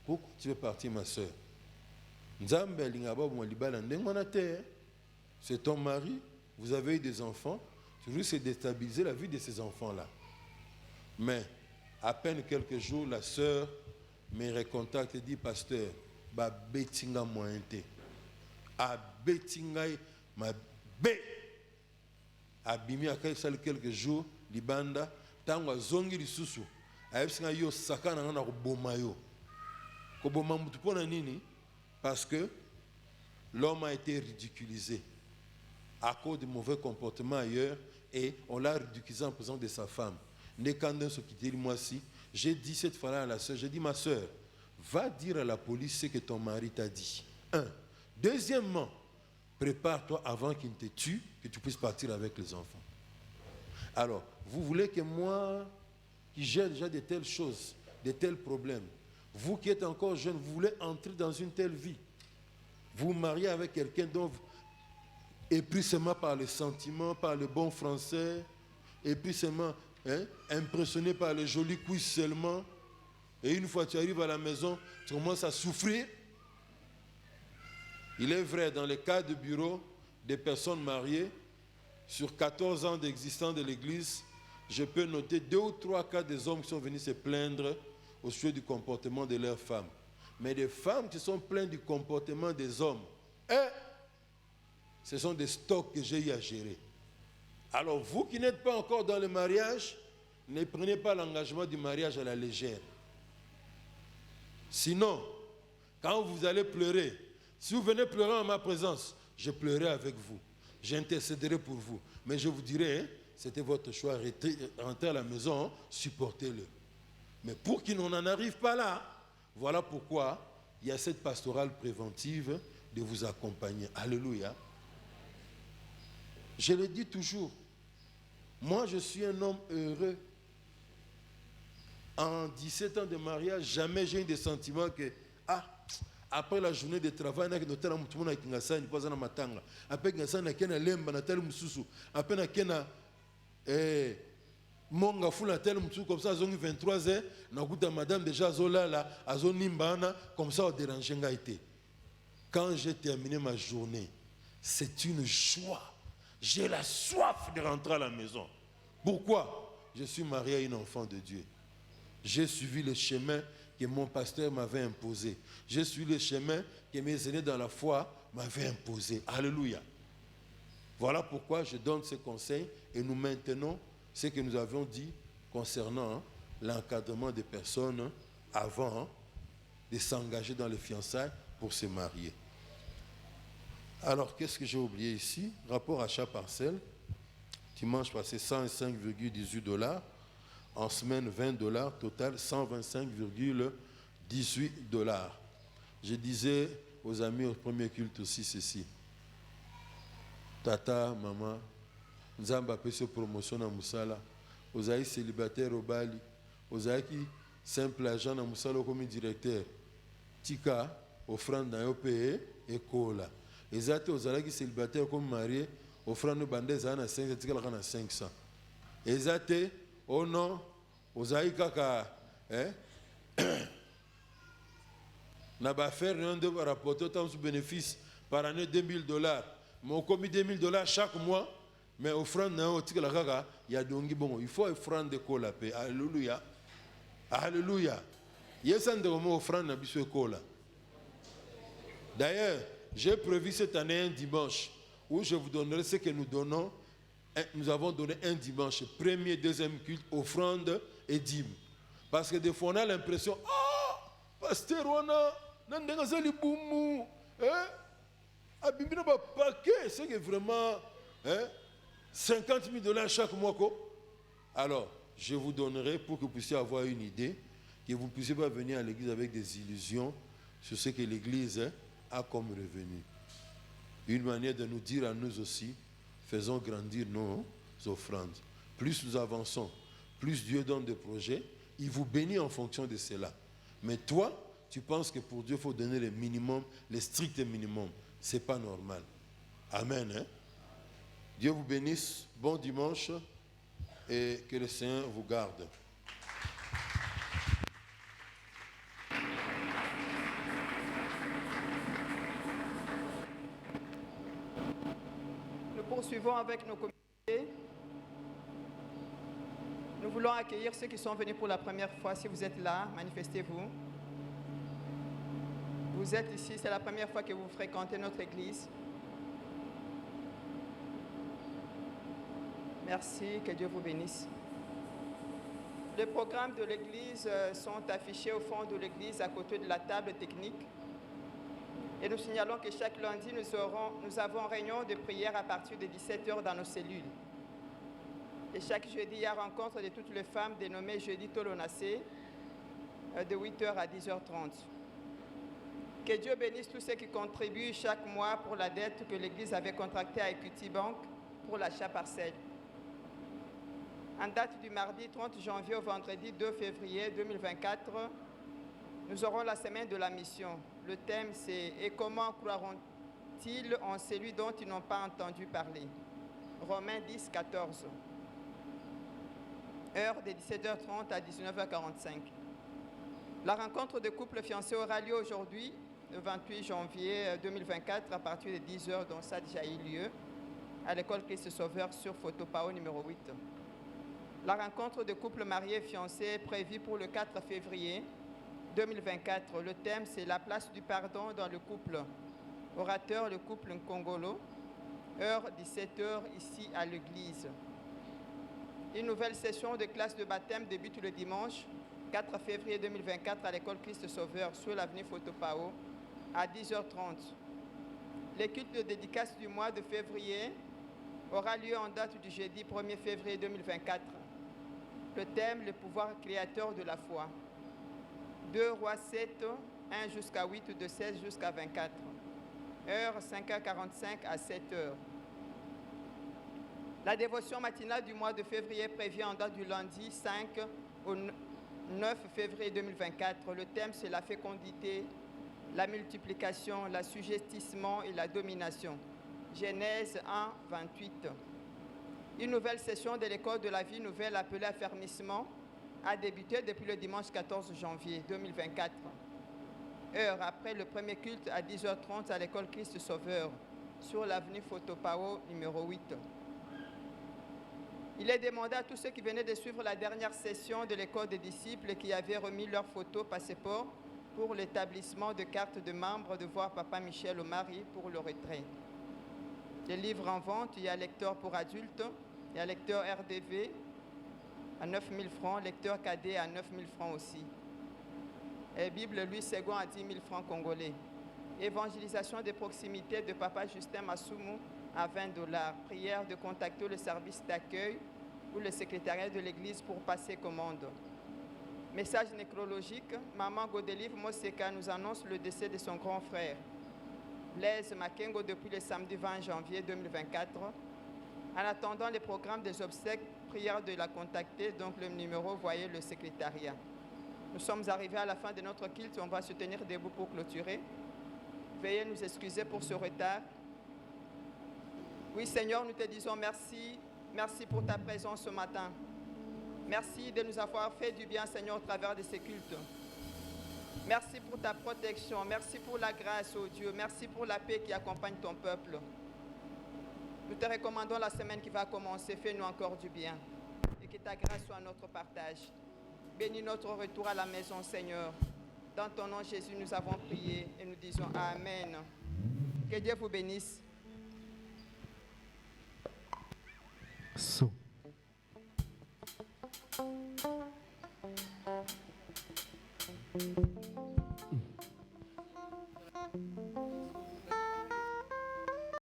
Pourquoi tu veux partir, ma sœur? C'est ton mari, vous avez eu des enfants, tu veux c'est déstabiliser la vie de ces enfants-là. Mais à peine quelques jours, la sœur me recontacte et dit, pasteur, ba betinga mointe, a betinga ma be, abimi akai sal quelques jours, libanda, tangwa zongi lisusu, a betinga yo sakana ngana kuboma yo, kuboma mutu pona nini, parce que l'homme a été ridiculisé à cause de mauvais comportements ailleurs et on l'a ridiculisé en présence de sa femme. J'ai dit cette fois-là à la sœur, j'ai dit, ma sœur, va dire à la police ce que ton mari t'a dit. 1. Deuxièmement, prépare-toi avant qu'il ne te tue, que tu puisses partir avec les enfants. Alors, vous voulez que moi, qui gère déjà de telles choses, de tels problèmes, vous qui êtes encore jeune, vous voulez entrer dans une telle vie, vous vous mariez avec quelqu'un dont et puis seulement par les sentiments, par le bon français, et puis seulement impressionné par les jolis couilles seulement, et une fois que tu arrives à la maison, tu commences à souffrir. Il est vrai, dans les cas de bureau des personnes mariées, sur 14 ans d'existence de l'Église, je peux noter 2 ou 3 cas des hommes qui sont venus se plaindre au sujet du comportement de leurs femmes. Mais des femmes qui sont plaintes du comportement des hommes, ce sont des stocks que j'ai eu à gérer. Alors vous qui n'êtes pas encore dans le mariage, ne prenez pas l'engagement du mariage à la légère. Sinon, quand vous allez pleurer, si vous venez pleurer en ma présence, je pleurerai avec vous. J'intercéderai pour vous. Mais je vous dirai, c'était votre choix, rentrez à la maison, supportez-le. Mais pour qu'il n'en arrive pas là, voilà pourquoi il y a cette pastorale préventive de vous accompagner. Alléluia. Je le dis toujours, moi je suis un homme heureux. En 17 ans de mariage, jamais j'ai eu des sentiments que, après la journée de travail, après monga fula tel mutu comme ça zongi 23h nakuta madame déjà zolala azonimbana comme ça au déranger ngaité. Quand j'ai terminé ma journée, c'est une joie. J'ai la soif de rentrer à la maison. Pourquoi? Je suis marié à une enfant de Dieu. J'ai suivi le chemin que mon pasteur m'avait imposé. J'ai suivi le chemin que mes aînés dans la foi m'avaient imposé. Alléluia. Voilà pourquoi je donne ces conseils et nous maintenons ce que nous avions dit concernant l'encadrement des personnes avant de s'engager dans les fiançailles pour se marier. Alors, qu'est-ce que j'ai oublié ici? Rapport achat parcelle. Dimanche passé, 105,18 $. En semaine, 20 $. Total, 125,18 $. Je disais aux amis au premier culte aussi ceci. Tata, maman, Nzamba a fait promotion à Moussala. Aux aïs célibataires au Bali. Aux aïs simple agent à Moussala comme directeur. Tika, offrande dans pays et cola. Les athées aux aïs célibataires comme mariés, offrande bandés à 500, tika la 500. Les athées, oh non, aux aïs kaka, n'a pas fait rien de rapporter autant de bénéfices par année $2000. Mais on commis $2000 chaque mois. Mais offrande, il y a donc bon, il faut offrande de cola. Alléluia. Alléluia. Il y a une offrande de cola. D'ailleurs, j'ai prévu cette année un dimanche où je vous donnerai ce que nous donnons. Nous avons donné un dimanche, premier, deuxième culte, offrande et dîme. Parce que des fois, on a l'impression, pasteur, on a un boumou. Abimina ba paquet, c'est que vraiment $50 000 chaque mois. Alors, je vous donnerai pour que vous puissiez avoir une idée, que vous ne puissiez pas venir à l'église avec des illusions sur ce que l'église a comme revenu. Une manière de nous dire à nous aussi, faisons grandir nos offrandes. Plus nous avançons, plus Dieu donne des projets, il vous bénit en fonction de cela. Mais toi, tu penses que pour Dieu, il faut donner le minimum, le strict minimum. Ce n'est pas normal. Amen. Hein? Dieu vous bénisse. Bon dimanche et que le Seigneur vous garde. Nous poursuivons avec nos comités. Nous voulons accueillir ceux qui sont venus pour la première fois. Si vous êtes là, manifestez-vous. Vous êtes ici, c'est la première fois que vous fréquentez notre église. Merci, que Dieu vous bénisse. Les programmes de l'église sont affichés au fond de l'église à côté de la table technique. Et nous signalons que chaque lundi, nous avons réunion de prière à partir de 17h dans nos cellules. Et chaque jeudi, il y a rencontre de toutes les femmes dénommée Jeudi Tolonacé de 8h à 10h30. Que Dieu bénisse tous ceux qui contribuent chaque mois pour la dette que l'Église avait contractée à Equity Bank pour l'achat parcelle. En date du mardi 30 janvier au vendredi 2 février 2024, nous aurons la semaine de la mission. Le thème c'est « Et comment croiront-ils en celui dont ils n'ont pas entendu parler ?» Romains 10, 14. Heure de 17h30 à 19h45. La rencontre de couples fiancés aura lieu aujourd'hui, le 28 janvier 2024, à partir de 10h, dont ça a déjà eu lieu, à l'école Christ Sauveur sur Photopao numéro 8. La rencontre de couples mariés et fiancés est prévue pour le 4 février 2024. Le thème, c'est la place du pardon dans le couple. Orateur, le couple Nkongolo. Heure 17h ici à l'église. Une nouvelle session de classe de baptême débute le dimanche 4 février 2024 à l'école Christ Sauveur sur l'avenue Photopao à 10h30. Le culte de dédicace du mois de février aura lieu en date du jeudi 1er février 2024. Le thème, le pouvoir créateur de la foi. 2 Rois 7, 1 jusqu'à 8, de 16 jusqu'à 24. Heure 5h45 à 7h. La dévotion matinale du mois de février est prévue en date du lundi 5 au 9 février 2024. Le thème, c'est la fécondité, la multiplication, l'assujettissement et la domination. Genèse 1, 28. Une nouvelle session de l'école de la vie nouvelle appelée Affermissement a débuté depuis le dimanche 14 janvier 2024. Heure après le premier culte à 10h30 à l'école Christ Sauveur sur l'avenue Photopao numéro 8. Il est demandé à tous ceux qui venaient de suivre la dernière session de l'école des disciples et qui avaient remis leurs photos passeport pour l'établissement de cartes de membres de voir Papa Michel au mari pour le retrait. Les livres en vente, il y a lecteur pour adultes, il y a lecteur RDV à 9 000 francs, lecteur cadet à 9 000 francs aussi. Et Bible Louis II à 10 000 francs congolais. Évangélisation de proximité de Papa Justin Massoumou à $20. Prière de contacter le service d'accueil ou le secrétariat de l'église pour passer commande. Message nécrologique, Maman Godelive Moseka nous annonce le décès de son grand frère, Blaise Makengo, depuis le samedi 20 janvier 2024. En attendant les programmes des obsèques, prière de la contacter, donc le numéro, voyez le secrétariat. Nous sommes arrivés à la fin de notre culte, on va se tenir debout pour clôturer. Veuillez nous excuser pour ce retard. Oui Seigneur, nous te disons merci, merci pour ta présence ce matin. Merci de nous avoir fait du bien Seigneur au travers de ces cultes. Merci pour ta protection, merci pour la grâce, oh Dieu, merci pour la paix qui accompagne ton peuple. Nous te recommandons la semaine qui va commencer, fais-nous encore du bien et que ta grâce soit notre partage. Bénis notre retour à la maison, Seigneur. Dans ton nom, Jésus, nous avons prié et nous disons Amen. Que Dieu vous bénisse. So.